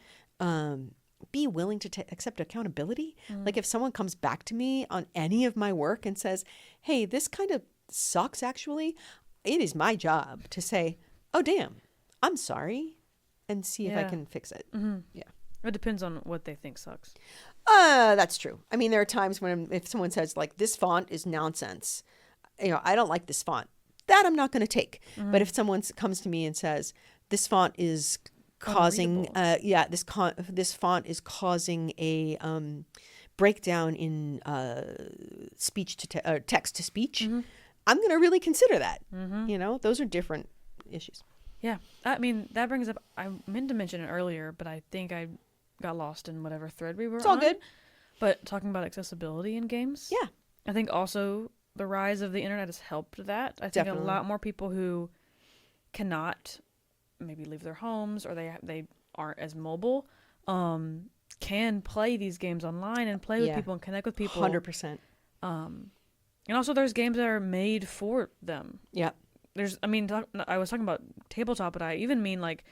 be willing to accept accountability. Like if someone comes back to me on any of my work and says, hey, this kind of sucks actually, it is my job to say, oh damn, I'm sorry, and see if I can fix it. Yeah. It depends on what they think sucks. That's true. I mean, there are times when if someone says like, this font is nonsense, I don't like this font, that I'm not going to take. But if someone comes to me and says, this font is causing, this font is causing a breakdown in speech to text to speech, I'm going to really consider that. Those are different issues. Yeah. I mean, that brings up, I meant to mention it earlier, but I think I got lost in whatever thread we were on. It's all good. But talking about accessibility in games. Yeah. I think also the rise of the internet has helped that. I think Definitely. a lot more people who cannot maybe leave their homes or they aren't as mobile can play these games online and play with people and connect with people. 100%. And also there's games that are made for them. Yeah. I was talking about tabletop, but I even mean like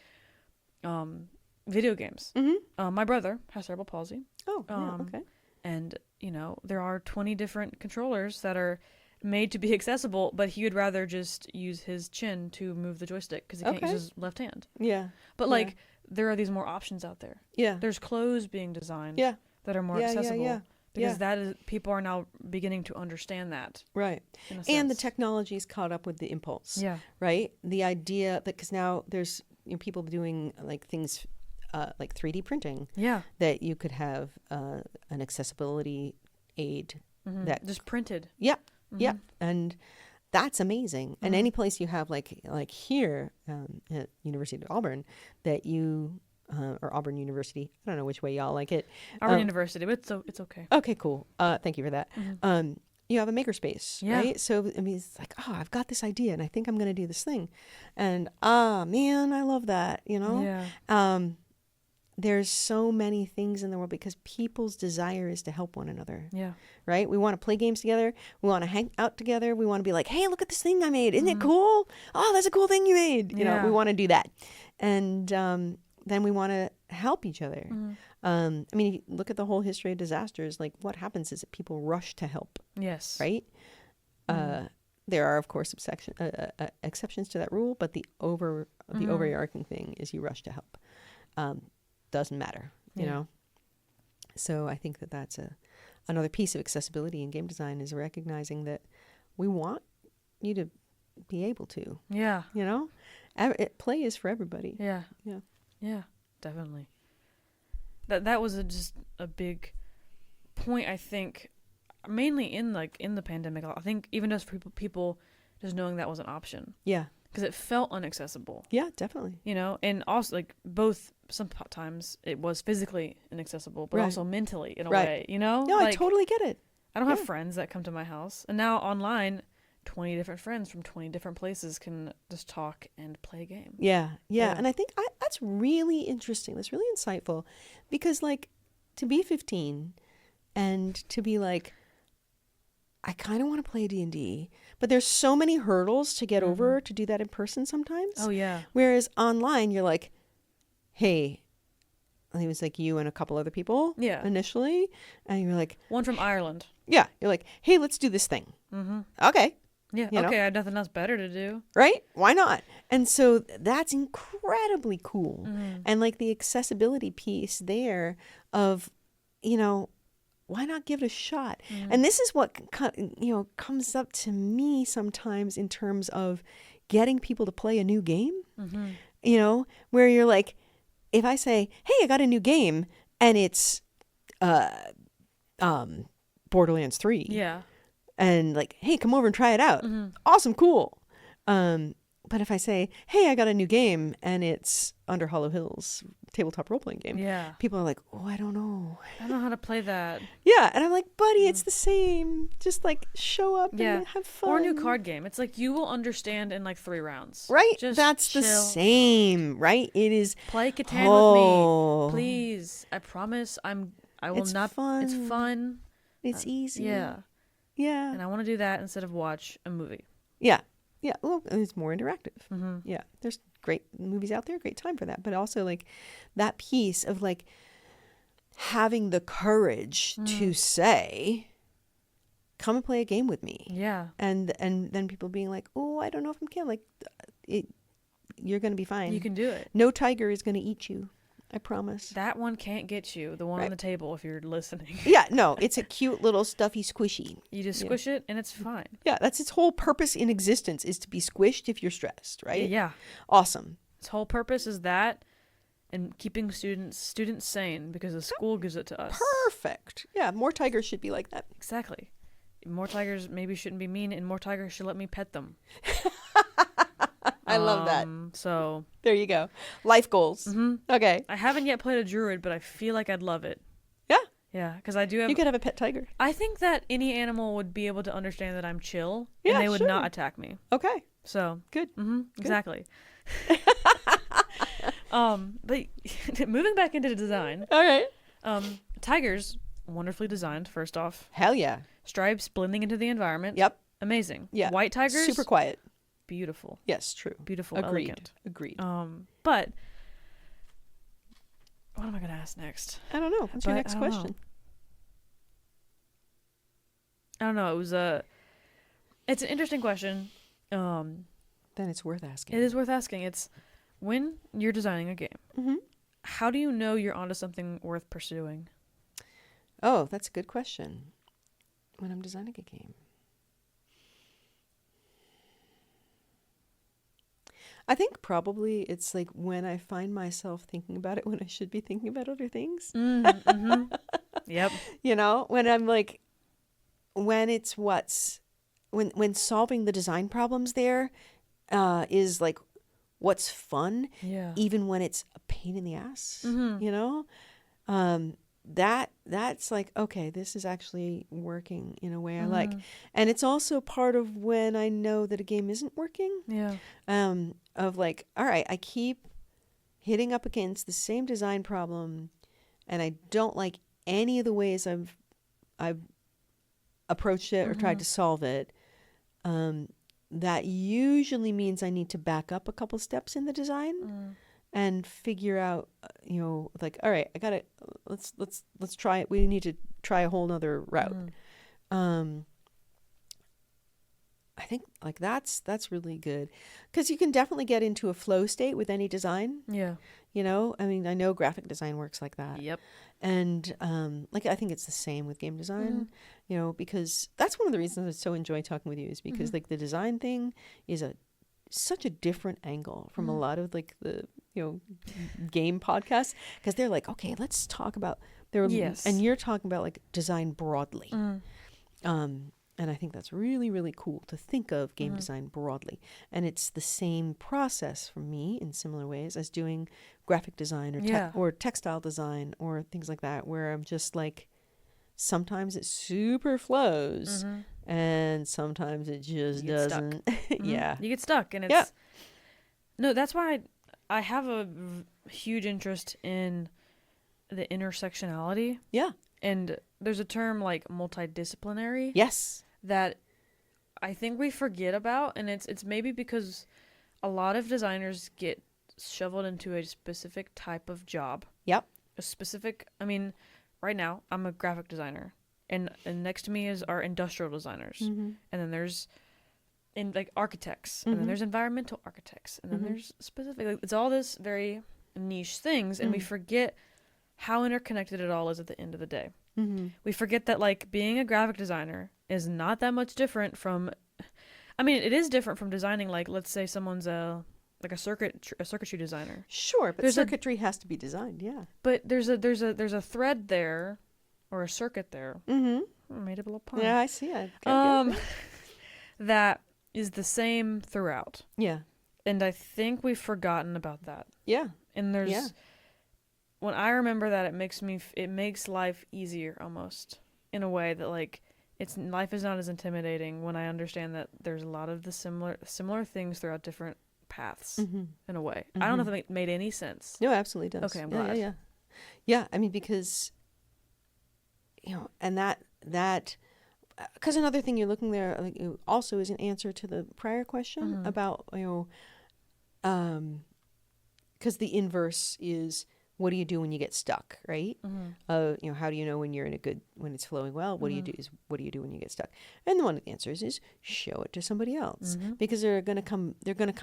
video games. My brother has cerebral palsy. Oh, okay. And, there are 20 different controllers that are made to be accessible, but he would rather just use his chin to move the joystick because he can't use his left hand. Yeah. But, there are these more options out there. Yeah. There's clothes being designed that are more accessible. Yeah. Because people are now beginning to understand that. Right. And the technology's caught up with the impulse. Yeah. Right? The idea that, because now there's people doing like things like 3D printing. Yeah. That you could have an accessibility aid that just printed. Yeah. Yeah. And that's amazing. And any place you have like here at University of Auburn that you or Auburn University, I don't know which way y'all like it. Auburn University, but it's okay. Okay, cool. Thank you for that. You have a makerspace, right? So I mean, it's like, oh, I've got this idea, and I think I'm going to do this thing, and man, I love that. Yeah. There's so many things in the world because people's desire is to help one another. Yeah. Right? We want to play games together. We want to hang out together. We want to be like, hey, look at this thing I made. Isn't it cool? Oh, that's a cool thing you made. You know, we want to do that. And then we want to help each other. I mean, if you look at the whole history of disasters, like what happens is that people rush to help. Yes. Right? There are, of course, exceptions to that rule, but the overarching thing is you rush to help. Doesn't matter, you know? So I think that that's another piece of accessibility in game design is recognizing that we want you to be able to. Yeah. You know? Play is for everybody. Yeah. Yeah. Yeah, definitely. That was just a big point, I think, mainly in the pandemic. I think even just for people just knowing that was an option. Yeah. Because it felt inaccessible. Yeah, definitely. And also like both sometimes it was physically inaccessible, but also mentally in a way, No, I totally get it. I don't have friends that come to my house. And now online, 20 different friends from 20 different places can just talk and play a game. Yeah. And I think that's really interesting. That's really insightful because like to be 15 and to be like, I kind of want to play D&D, but there's so many hurdles to get over to do that in person sometimes. Oh, yeah. Whereas online, you're like, hey, I think it was like you and a couple other people initially. And you're like... One from Ireland. Yeah. You're like, hey, let's do this thing. Okay. Yeah. I have nothing else better to do. Right? Why not? And so that's incredibly cool. And like the accessibility piece there of, why not give it a shot? And this is what comes up to me sometimes in terms of getting people to play a new game. Where you're like, if I say, "Hey, I got a new game," and it's Borderlands 3, yeah, and like, "Hey, come over and try it out." Awesome, cool. But if I say, hey, I got a new game and it's Under Hollow Hills tabletop role-playing game, Yeah. people are like, oh, I don't know. I don't know how to play that. Yeah. And I'm like, buddy, it's the same. Just like show up and have fun. Or a new card game. It's like you will understand in like 3 rounds. Right? Just That's chill. the same, right? It is. Play Catan with me. Please. I promise I will It's not. fun. It's fun. It's easy. Yeah. Yeah. And I want to do that instead of watch a movie. Yeah. Yeah. Well, it's more interactive. Mm-hmm. Yeah. There's great movies out there. Great time for that. But also like that piece of like having the courage to say, come and play a game with me. Yeah. And then people being like, oh, I don't know if I'm can. Like, you're going to be fine. You can do it. No tiger is going to eat you. I promise. That one can't get you. The one on the table, if you're listening. Yeah, no, it's a cute little stuffy squishy. You just squish it and it's fine. Yeah, that's its whole purpose in existence, is to be squished if you're stressed, right? Yeah. Awesome. Its whole purpose is that and keeping students sane because the school gives it to us. Perfect. Yeah, more tigers should be like that. Exactly. More tigers maybe shouldn't be mean and more tigers should let me pet them. I love that. So there you go. Life goals. Mm-hmm. Okay. I haven't yet played a druid, but I feel like I'd love it. Yeah. Yeah, because I do have. You could have a pet tiger. I think that any animal would be able to understand that I'm chill, Yeah, and they would sure. not attack me. Okay. So Good. Mm-hmm, Good. exactly. But moving back into the design. All right. Tigers, wonderfully designed. First off, Hell yeah. stripes blending into the environment. Yep. Amazing. Yeah. White tigers, Super quiet. beautiful. Yes, true. Beautiful, Agreed. elegant. Agreed. But what am I going to ask next? I don't know. What's your next question? I don't know. It's an interesting question. Then it's worth asking. It is worth asking. It's when you're designing a game, Mm-hmm. how do you know you're onto something worth pursuing? Oh, that's a good question. When I'm designing a game. I think probably it's like when I find myself thinking about it when I should be thinking about other things. Mm-hmm. Yep. You know, when I'm like, when it's when solving the design problems there is like what's fun, Yeah. even when it's a pain in the ass, Mm-hmm. you know, that's like, okay, this is actually working in a way I like. And it's also part of when I know that a game isn't working. Yeah. Of like, all right, I keep hitting up against the same design problem and I don't like any of the ways I've approached it or tried to solve it. That usually means I need to back up a couple steps in the design and figure out, you know, like, all right, let's try it. We need to try a whole nother route. I think like that's really good because you can definitely get into a flow state with any design. Yeah. You know, I mean, I know graphic design works like that. Yep. And like I think it's the same with game design, you know, because that's one of the reasons I so enjoy talking with you is because like the design thing is such a different angle from a lot of like the, you know, game podcasts because they're like, okay, let's talk about Yes. and you're talking about like design broadly. And I think that's really, really cool to think of game design broadly. And it's the same process for me in similar ways as doing graphic design or textile design or things like that, where I'm just like, sometimes it super flows and sometimes it just doesn't. Yeah. You get stuck and it's... No, that's why I have a huge interest in the intersectionality. Yeah. And there's a term like multidisciplinary. Yes. That I think we forget about, and it's maybe because a lot of designers get shoveled into a specific type of job. Yep. I mean, right now I'm a graphic designer, and next to me are industrial designers, and then there's like architects, and then there's environmental architects, and then there's specific. Like, it's all this very niche things, and we forget how interconnected it all is at the end of the day. We forget that like being a graphic designer is not that much different from, I mean, it is different from designing, like, let's say someone's a circuitry designer. Sure, but circuitry has to be designed, yeah. But there's a thread there, or a circuit there. I made up a little pun. Yeah, I see it. That is the same throughout. Yeah. And I think we've forgotten about that. Yeah. And there's when I remember that, it makes life easier almost in a way that like life is not as intimidating when I understand that there's a lot of the similar things throughout different paths in a way. I don't know if it made any sense. No, it absolutely does. Okay, I'm glad. Yeah, I mean, because, and that because another thing you're looking there like, also is an answer to the prior question about, because the inverse is, what do you do when you get stuck, right? How do you know when when it's flowing well? What do you do when you get stuck? And one of the answers is show it to somebody else, because they're going to come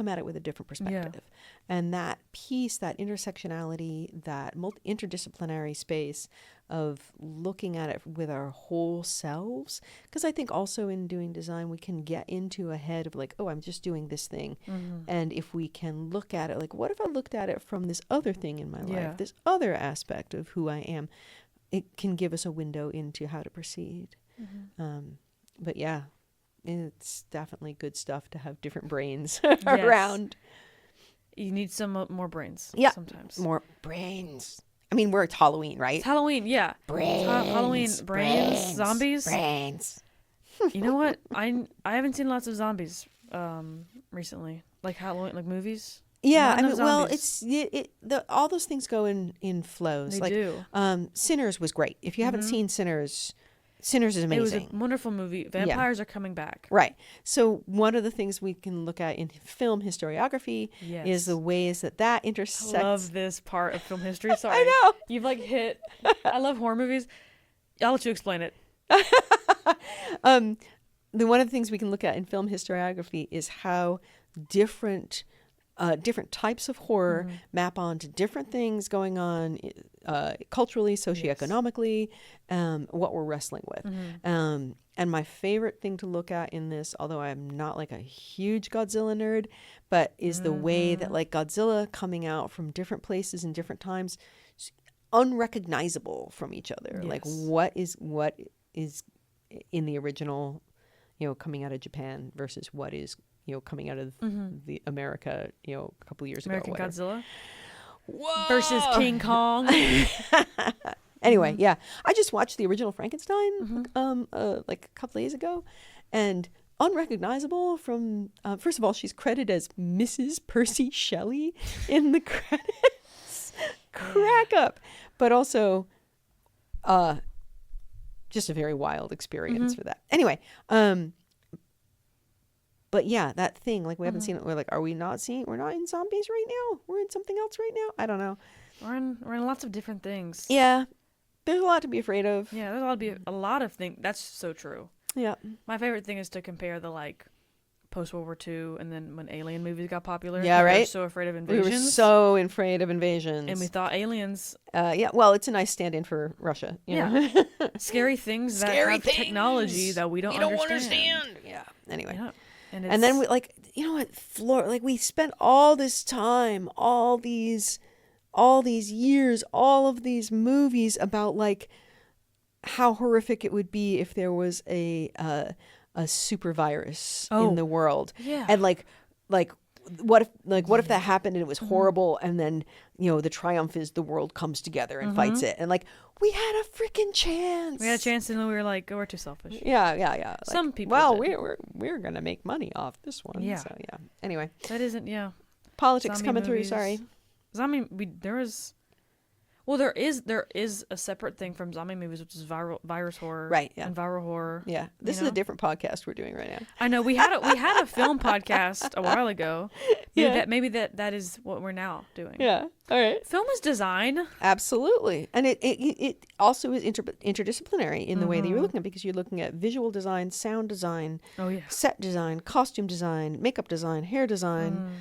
at it with a different perspective. And that piece, that intersectionality, that interdisciplinary space of looking at it with our whole selves, because I think also in doing design we can get into a head of like, oh, I'm just doing this thing, and if we can look at it like, what if I looked at it from this other thing in my life, this other aspect of who I am, it can give us a window into how to proceed. But yeah, it's definitely good stuff to have different brains around. You need some more brains sometimes. More brains. I mean, it's Halloween, right? It's Halloween, yeah. Brains. Halloween, brains, zombies. Brains. You know what? I haven't seen lots of zombies recently, like Halloween, like movies. Yeah, I mean, well, it's all those things go in flows. They do. Sinners was great. If you haven't seen Sinners is amazing. It was a wonderful movie. Vampires are coming back. Right. So one of the things we can look at in film historiography is the ways that intersects. I love this part of film history. Sorry. I know. You've like hit. I love horror movies. I'll let you explain it. One of the things we can look at in film historiography is how different types of horror map onto different things going on culturally, socioeconomically, what we're wrestling with. And my favorite thing to look at in this, although I'm not like a huge Godzilla nerd, but is the way that like Godzilla coming out from different places and different times, unrecognizable from each other. Like what is in the original, coming out of Japan versus what is coming out of the America, a couple of years American ago. Godzilla. Whoa! Versus King Kong. Anyway, yeah. I just watched the original Frankenstein like a couple of days ago, and unrecognizable from, first of all, she's credited as Mrs. Percy Shelley in the credits. Crack up. But also, just a very wild experience for that. Anyway, but yeah, that thing, like we haven't seen it. We're like, we're not in zombies right now. We're in something else right now. I don't know. We're in lots of different things. Yeah. There's a lot to be afraid of. Yeah, there's a lot of things. That's so true. Yeah. My favorite thing is to compare the like post-World War II and then when alien movies got popular. Yeah, right? We were so afraid of invasions. We were so afraid of invasions. And we thought aliens... yeah, well, it's a nice stand-in for Russia. You know? Scary things that have technology that we don't understand. Yeah, anyway. Yeah. And then we, like, you know what, like we spent all this time, all these years, all of these movies about like how horrific it would be if there was a super virus in the world. Yeah. And like what if that happened and it was horrible, and then the triumph is the world comes together and fights it, and like we had a freaking chance. We had a chance, and then we were like, we're too selfish. Yeah. Like, some people. Well, we're gonna make money off this one. Yeah. So yeah. Anyway. That isn't. Yeah. Politics Zombie coming movies. through. Sorry. Zombie. There is a separate thing from zombie movies, which is virus horror, right? Yeah, and viral horror. Yeah, this is a different podcast we're doing right now. I know we had a film podcast a while ago. Maybe that is what we're now doing. Yeah, all right. Film is design, absolutely, and it also is interdisciplinary in the way that you're looking at, because you're looking at visual design, sound design, set design, costume design, makeup design, hair design.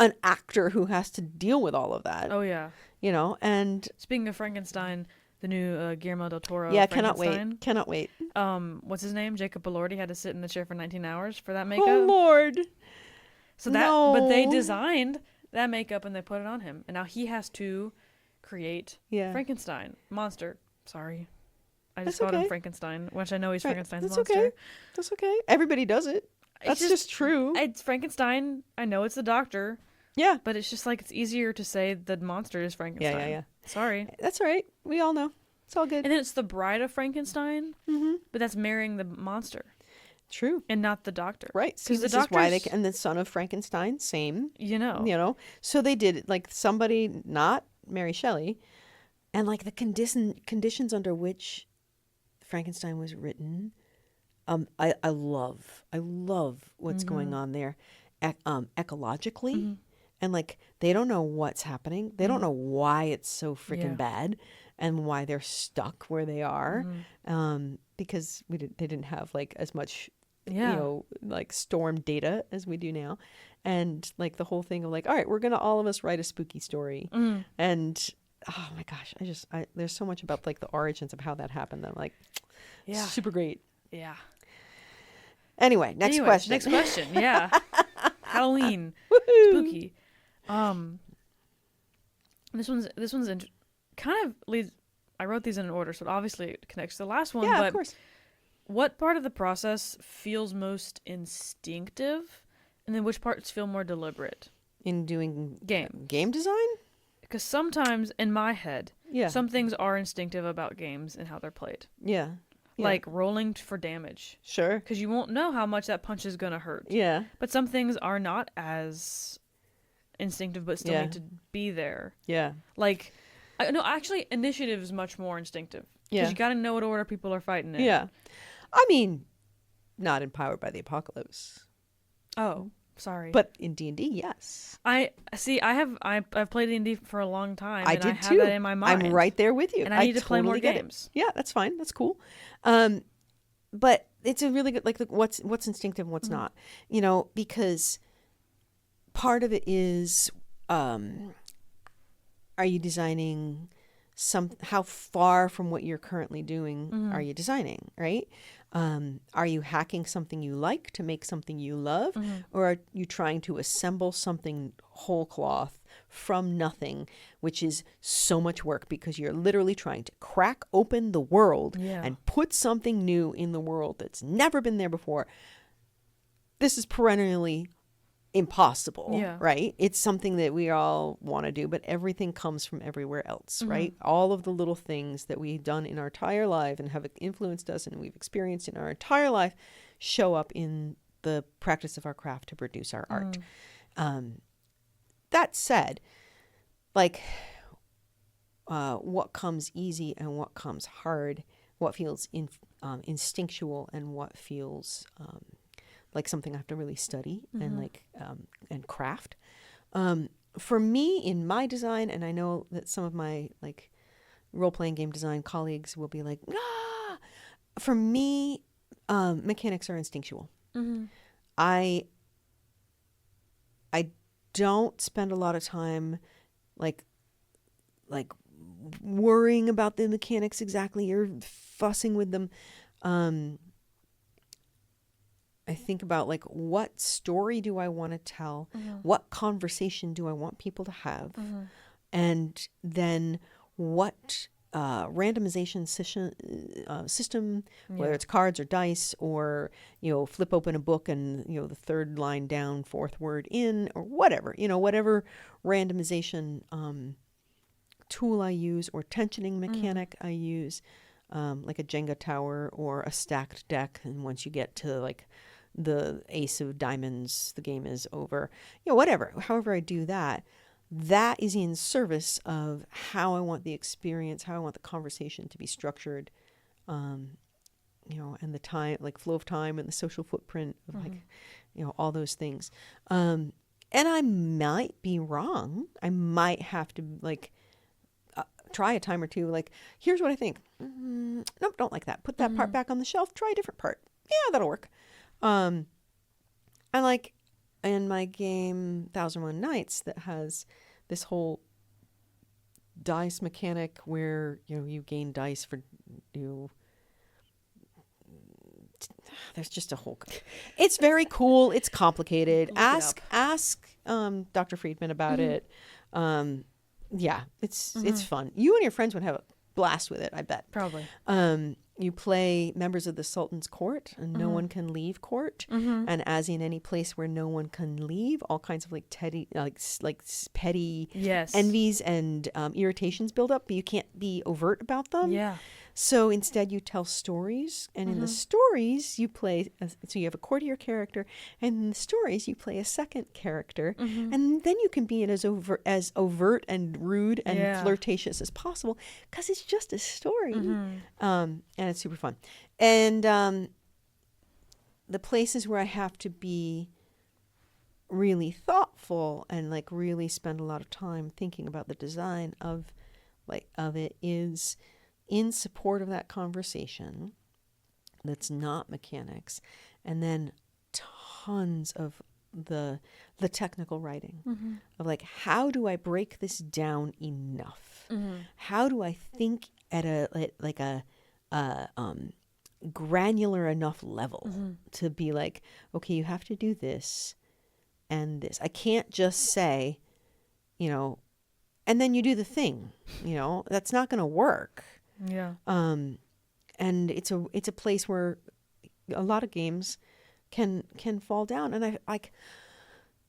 An actor who has to deal with all of that. Oh yeah. And speaking of Frankenstein, the new Guillermo del Toro. Yeah, cannot wait. What's his name? Jacob Elordi had to sit in the chair for 19 hours for that makeup. Oh Lord. But they designed that makeup and they put it on him, and now he has to create Frankenstein monster. Sorry, I just called him Frankenstein, which I know he's Frankenstein's monster. Okay. That's okay. Everybody does it. That's just true. It's Frankenstein. I know it's the doctor. Yeah. But it's just like, it's easier to say the monster is Frankenstein. Yeah. Sorry. That's all right. We all know. It's all good. And then it's the bride of Frankenstein, but that's marrying the monster. True. And not the doctor. Right. So this is why they and the son of Frankenstein, same. You know. So they did like somebody, not Mary Shelley, and like the conditions under which Frankenstein was written. I love what's going on there, ecologically, and like they don't know what's happening. They don't know why it's so freaking bad, and why they're stuck where they are, because they didn't have like as much, like storm data as we do now, and like the whole thing of like, all right, we're gonna all of us write a spooky story, and oh my gosh, there's so much about like the origins of how that happened. I'm like, super great. Yeah. Anyway, next question. Yeah. Halloween. Spooky. This one's kind of leads. I wrote these in an order, so obviously it connects to the last one. Yeah, but of course. What part of the process feels most instinctive, and then which parts feel more deliberate? In doing game design? Because sometimes in my head, Yeah. some things are instinctive about games and how they're played. Yeah. Like rolling for damage. Sure. Because you won't know how much that punch is going to hurt. Yeah. But some things are not as instinctive, but still need to be there. Yeah. Like, no, actually, initiative is much more instinctive. Yeah. Because you got to know what order people are fighting in. Yeah. I mean, not in Powered by the Apocalypse. Oh, sorry. But in D&D, yes. I've played D&D for a long time. I and did I have too. that in my mind. I'm right there with you. And I need to play more get games. It. Yeah, that's fine. That's cool. But it's a really good, like, what's instinctive and what's not, because part of it is, are you designing how far from what you're currently doing are you designing, right? Are you hacking something you like to make something you love, or are you trying to assemble something whole cloth from nothing, which is so much work because you're literally trying to crack open the world and put something new in the world that's never been there before. This is perennially impossible, right? It's something that we all want to do, but everything comes from everywhere else, right? All of the little things that we've done in our entire life and have influenced us and we've experienced in our entire life show up in the practice of our craft to produce our art. That said, like, what comes easy and what comes hard, what feels instinctual and what feels like something I have to really study and like and craft. For me, in my design, and I know that some of my like role-playing game design colleagues will be like, ah! For me, mechanics are instinctual. I don't spend a lot of time like worrying about the mechanics exactly or fussing with them. I think about like, what story do I want to tell? What conversation do I want people to have? And then what randomization system, whether it's cards or dice or, flip open a book and, the third line down, fourth word in, or whatever, whatever randomization tool I use or tensioning mechanic I use, like a Jenga tower or a stacked deck. And once you get to like the ace of diamonds, the game is over, whatever, however I do that, that is in service of how I want the experience, how I want the conversation to be structured, and the time, like flow of time and the social footprint of like, all those things. And I might be wrong. I might have to like try a time or two. Like, here's what I think. Nope, don't like that. Put that part back on the shelf. Try a different part. Yeah, that'll work. I like in my game 1001 Nights that has this whole dice mechanic where you gain dice for there's just a whole it's very cool, it's complicated. Ask Dr. Friedman about it. It's fun. You and your friends would have a blast with it, I bet. Probably. You play members of the Sultan's court, and no one can leave court. And as in any place where no one can leave, all kinds of like petty envies and irritations build up, but you can't be overt about them. Yeah. So instead, you tell stories, and in the stories, you play. So you have a courtier character, and in the stories, you play a second character, and then you can be as overt and rude and flirtatious as possible, because it's just a story, and it's super fun. And the places where I have to be really thoughtful and like really spend a lot of time thinking about the design of it is in support of that conversation that's not mechanics, and then tons of the technical writing of like, how do I break this down enough? How do I think at a granular enough level to be like, okay, you have to do this and this. I can't just say, and then you do the thing, that's not going to work. Yeah. And it's a place where a lot of games can fall down. And I like,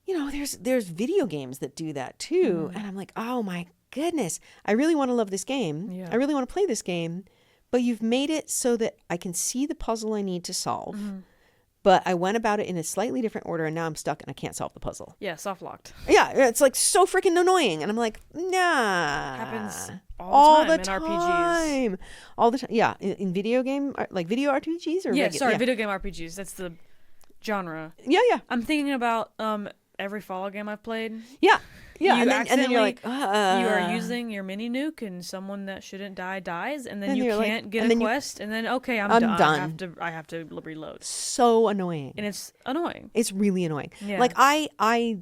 there's video games that do that too. And I'm like, oh my goodness, I really want to love this game. Yeah. I really want to play this game, but you've made it so that I can see the puzzle I need to solve. But I went about it in a slightly different order, and now I'm stuck and I can't solve the puzzle. Yeah, soft locked. Yeah, it's like so freaking annoying. And I'm like, nah. Happens all the time in RPGs. All the time. Yeah, in video game, like video RPGs or video game RPGs. That's the genre. Yeah. I'm thinking about every Fallout game I've played. Yeah. And then you're like, you are using your mini nuke, and someone that shouldn't die dies, and then you can't get a quest, and then okay, I'm done. I have to reload. So annoying. And it's annoying. It's really annoying. Yeah. Like I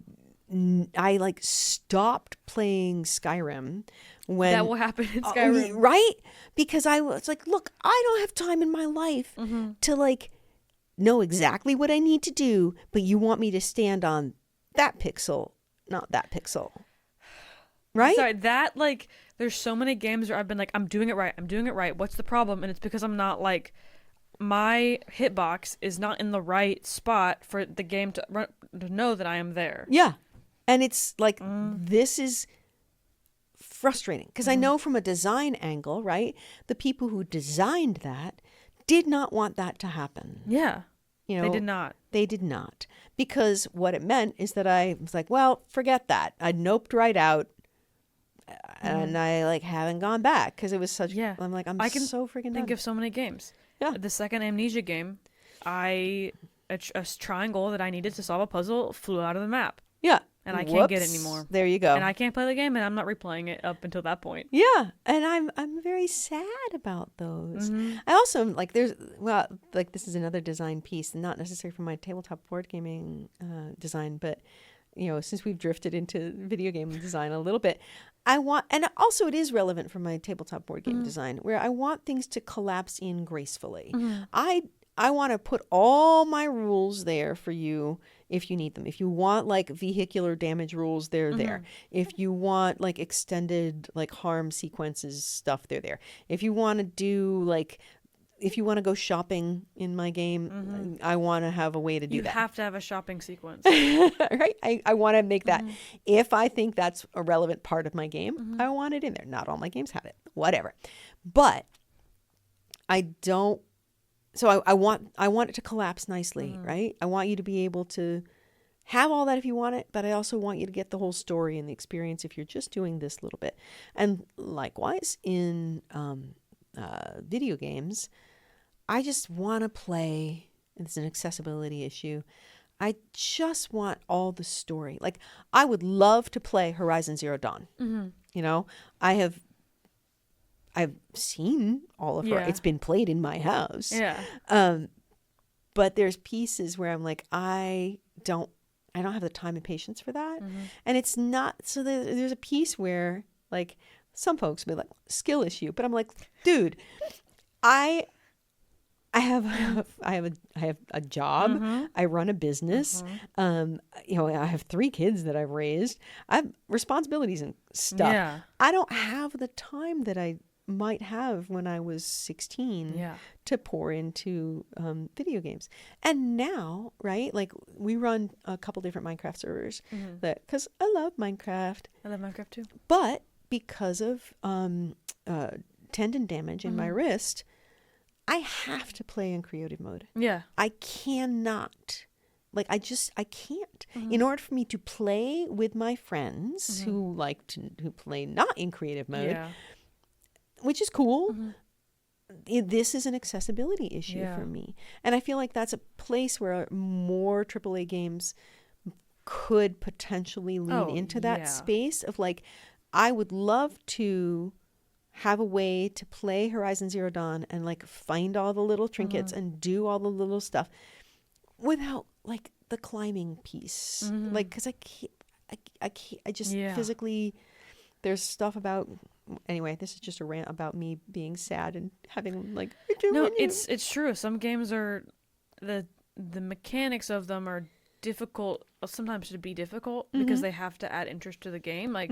like stopped playing Skyrim when that will happen in Skyrim, right? Because I was like, look, I don't have time in my life to like know exactly what I need to do, but you want me to stand on that pixel, not that pixel. Right? Sorry, that like there's so many games where I've been like, I'm doing it right. What's the problem? And it's because I'm not like, my hitbox is not in the right spot for the game to know that I am there. Yeah. And it's like, this is frustrating because I know from a design angle, right? The people who designed that did not want that to happen. Yeah. They did not. They did not. Because what it meant is that I was like, well, forget that. I noped right out. And I like haven't gone back because it was such. Yeah. I'm like, I can so freaking think of so many games. Yeah. The second Amnesia game, a triangle that I needed to solve a puzzle flew out of the map. Yeah. And I can't get it anymore. There you go. And I can't play the game, and I'm not replaying it up until that point. Yeah. And I'm very sad about those. I also like this is another design piece, not necessarily for my tabletop board gaming design, but since we've drifted into video game design a little bit, and also it is relevant for my tabletop board game design, where I want things to collapse in gracefully. I want to put all my rules there for you if you need them. If you want like vehicular damage rules, they're there. If you want like extended like harm sequences stuff, they're there. If you want to do like, if you want to go shopping in my game, I want to have a way to do that. You have to have a shopping sequence. Right? I want to make that. If I think that's a relevant part of my game, I want it in there. Not all my games have it. Whatever. But I don't. So I want it to collapse nicely, right? I want you to be able to have all that if you want it, but I also want you to get the whole story and the experience if you're just doing this little bit. And likewise, in video games, I just want to play, and it's an accessibility issue, I just want all the story. Like, I would love to play Horizon Zero Dawn. I've seen all of her. It's been played in my house. Yeah. But there's pieces where I'm like, I don't have the time and patience for that. And it's not, so there's a piece where like some folks will be like, skill issue, but I'm like, dude, I have a job. I run a business. I have 3 kids that I've raised. I have responsibilities and stuff. Yeah. I don't have the time that I might have when I was 16 Yeah. to pour into video games. And now, right, like we run a couple different Minecraft servers that, because I love Minecraft. I love Minecraft too. But because of tendon damage in my wrist, I have to play in creative mode. Yeah. I cannot. Like, I can't. In order for me to play with my friends who play not in creative mode, which is cool, this is an accessibility issue for me. And I feel like that's a place where more AAA games could potentially lean into that space of like, I would love to have a way to play Horizon Zero Dawn and like find all the little trinkets and do all the little stuff without like the climbing piece. Like, because I can't, I just physically, there's stuff about, anyway, this is just a rant about me being sad and having like, it's true. Some games are, the mechanics of them are difficult, sometimes to be difficult because they have to add interest to the game. Like,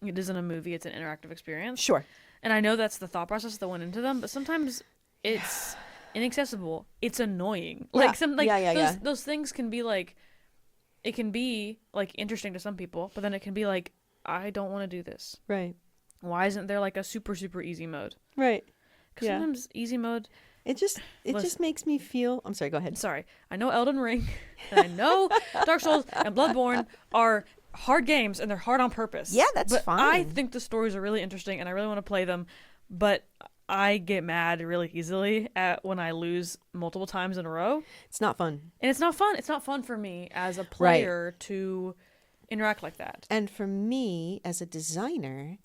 it isn't a movie, it's an interactive experience. Sure. And I know that's the thought process that went into them, but sometimes it's inaccessible. It's annoying. Like those things can be like, it can be like interesting to some people, but then it can be like, I don't want to do this. Right. Why isn't there like a super, super easy mode? Right. Because sometimes easy mode, it just makes me feel, I'm sorry, go ahead. Sorry. I know Elden Ring and I know Dark Souls and Bloodborne are hard games and they're hard on purpose. Yeah, that's fine. I think the stories are really interesting and I really want to play them, but I get mad really easily when I lose multiple times in a row. It's not fun. And it's not fun. It's not fun for me as a player to interact like that. And for me as a designer,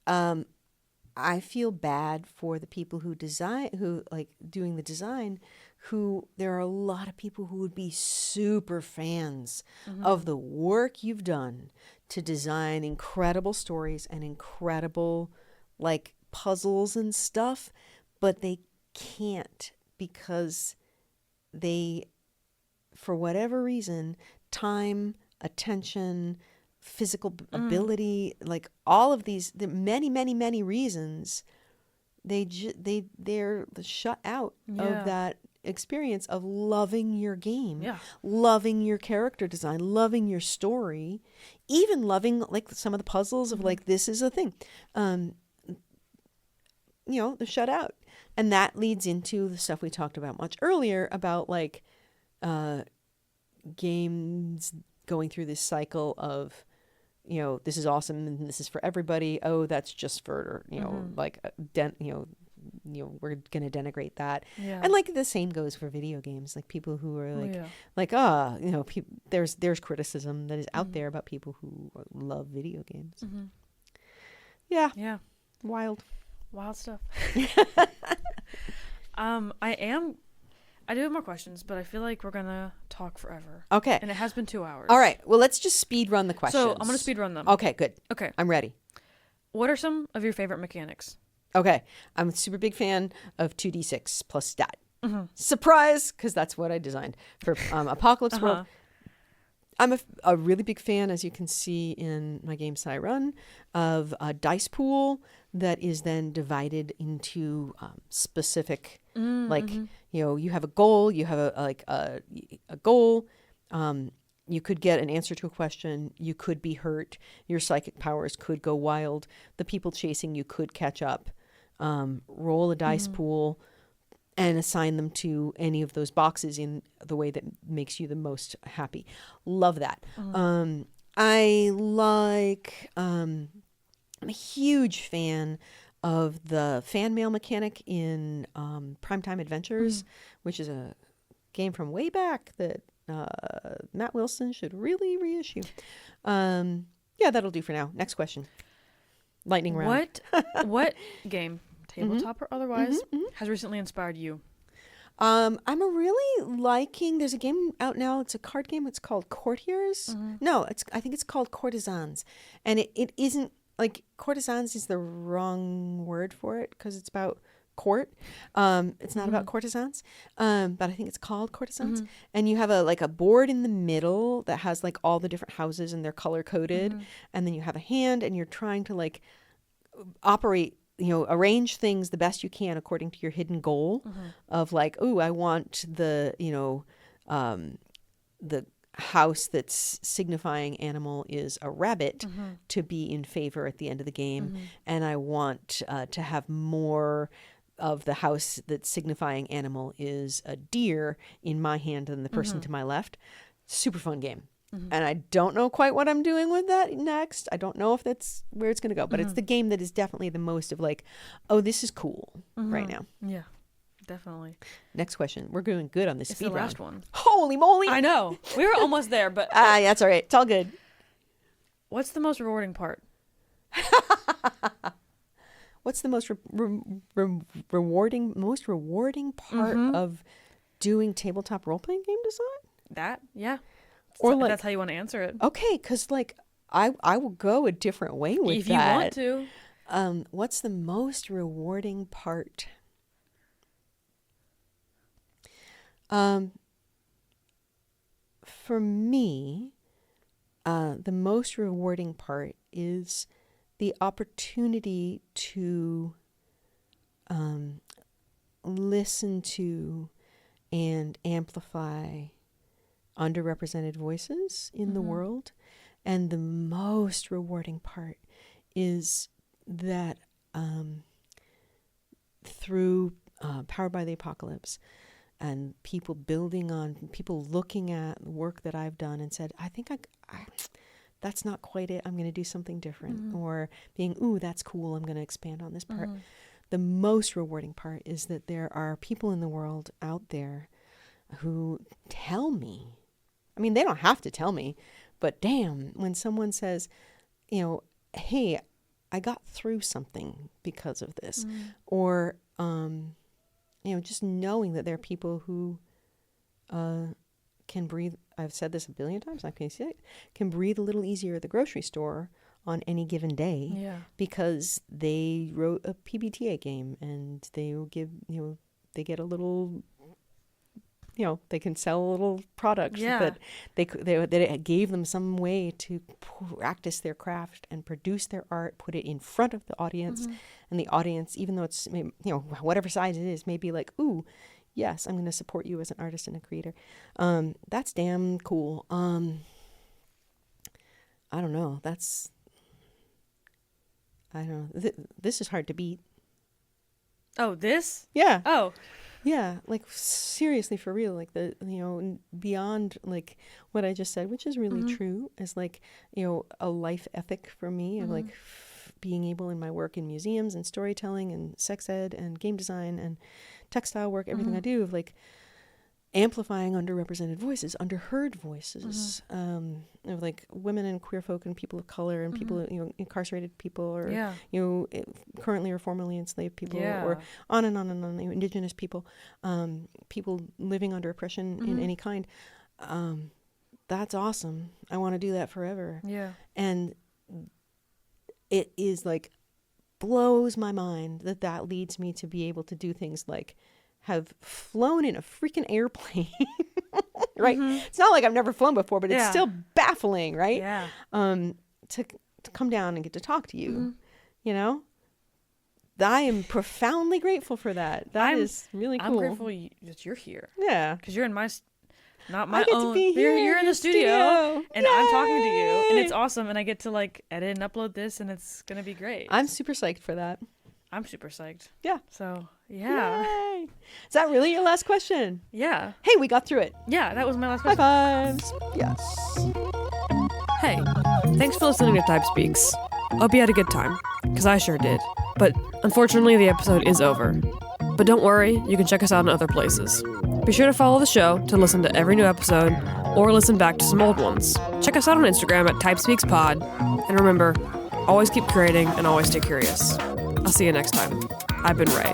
I feel bad for the people who doing the design, who there are a lot of people who would be super fans of the work you've done to design incredible stories and incredible like puzzles and stuff, but they can't because they, for whatever reason, time, attention, physical ability, like all of these, the many reasons, they're shut out of that experience of loving your game, loving your character design, loving your story, even loving like some of the puzzles of like, this is a thing. They're shut out. And that leads into the stuff we talked about much earlier about like games going through this cycle of, this is awesome and this is for everybody. Oh, that's just for, like, we're going to denigrate that. Yeah. And like the same goes for video games. Like people who are like, there's criticism that is out there about people who love video games. Yeah. Yeah. Wild stuff. I do have more questions, but I feel like we're gonna talk forever. Okay. And it has been 2 hours. All right. Well, let's just speed run the questions. So I'm gonna speed run them. Okay, good. Okay. I'm ready. What are some of your favorite mechanics? Okay. I'm a super big fan of 2d6 plus stat. Surprise, because that's what I designed for Apocalypse World. I'm a really big fan, as you can see in my games that I run, of a dice pool that is then divided into specific, you have a goal, you have a goal. You could get an answer to a question. You could be hurt. Your psychic powers could go wild. The people chasing you could catch up. Roll a dice pool and assign them to any of those boxes in the way that makes you the most happy. Love that. I like, I'm a huge fan of the fan mail mechanic in Primetime Adventures, which is a game from way back that Matt Wilson should really reissue. Yeah, that'll do for now. Next question. Lightning round. What game, tabletop or otherwise, has recently inspired you? I'm really liking, there's a game out now, it's a card game, it's called Courtiers. No, I think it's called Courtesans. And it isn't, like, courtesans is the wrong word for it because it's about court. It's not about courtesans, but I think it's called Courtesans. And you have a board in the middle that has like all the different houses and they're color coded. And then you have a hand and you're trying to like operate arrange things the best you can according to your hidden goal of like, oh, I want the house that's signifying animal is a rabbit to be in favor at the end of the game. And I want to have more of the house that's signifying animal is a deer in my hand than the person to my left. Super fun game. And I don't know quite what I'm doing with that next. I don't know if that's where it's going to go, but it's the game that is definitely the most of like, oh, this is cool right now. Yeah, definitely. Next question. We're doing good on this It's speed the round. last one. Holy moly. I know. We were almost there, but That's all right. It's all good. What's the most rewarding part? What's the most rewarding part of doing tabletop role-playing game design? That? Yeah. Or So like, that's how you want to answer it. okay, because like I will go a different way with If that. you want to. What's the most rewarding part? For me, the most rewarding part is the opportunity to listen to and amplify underrepresented voices in the world. And the most rewarding part is that through Powered by the Apocalypse and people looking at the work that I've done and said, I think that's not quite it. I'm going to do something different. Or being, ooh, that's cool. I'm going to expand on this part. The most rewarding part is that there are people in the world out there who tell me, I mean, they don't have to tell me, but damn, when someone says, hey, I got through something because of this, or, just knowing that there are people who can breathe. I've said this a billion times. I can say it, can breathe a little easier at the grocery store on any given day because they wrote a PBTA game and they will give, they get a little, they can sell a little product that that it gave them some way to practice their craft and produce their art, put it in front of the audience, and the audience, even though it's, whatever size it is, may be like, ooh, yes, I'm going to support you as an artist and a creator. That's damn cool. I don't know. I don't know. This is hard to beat. Oh, this? Yeah. Oh. Yeah, like seriously, for real, like beyond like what I just said, which is really true, is like, a life ethic for me of like being able in my work in museums and storytelling and sex ed and game design and textile work, everything I do, of like amplifying underrepresented voices, underheard voices, of like women and queer folk and people of color and people, incarcerated people or, currently or formerly enslaved people or on and on and on, indigenous people, people living under oppression in any kind. That's awesome. I want to do that forever. Yeah. And it is like, blows my mind that leads me to be able to do things like have flown in a freaking airplane, right? It's not like I've never flown before, but it's still baffling, right? Yeah. To come down and get to talk to you, I am profoundly grateful for that. That is really cool. I'm grateful that you're here. Yeah. Because you're in my, not my I get own. to be here You're in the studio, and Yay! I'm talking to you, and it's awesome, and I get to like edit and upload this, and it's going to be great. I'm super psyched for that. I'm super psyched. Yeah. So, yeah. Yay. Is that really your last question? Yeah. Hey, we got through it. Yeah, that was my last High question. fives. Yes. Hey, thanks for listening to Type Speaks. Hope you had a good time, because I sure did. But unfortunately, the episode is over. But don't worry, you can check us out in other places. Be sure to follow the show to listen to every new episode, or listen back to some old ones. Check us out on Instagram at TypeSpeaksPod. And remember, always keep creating and always stay curious. I'll see you next time. I've been Rae.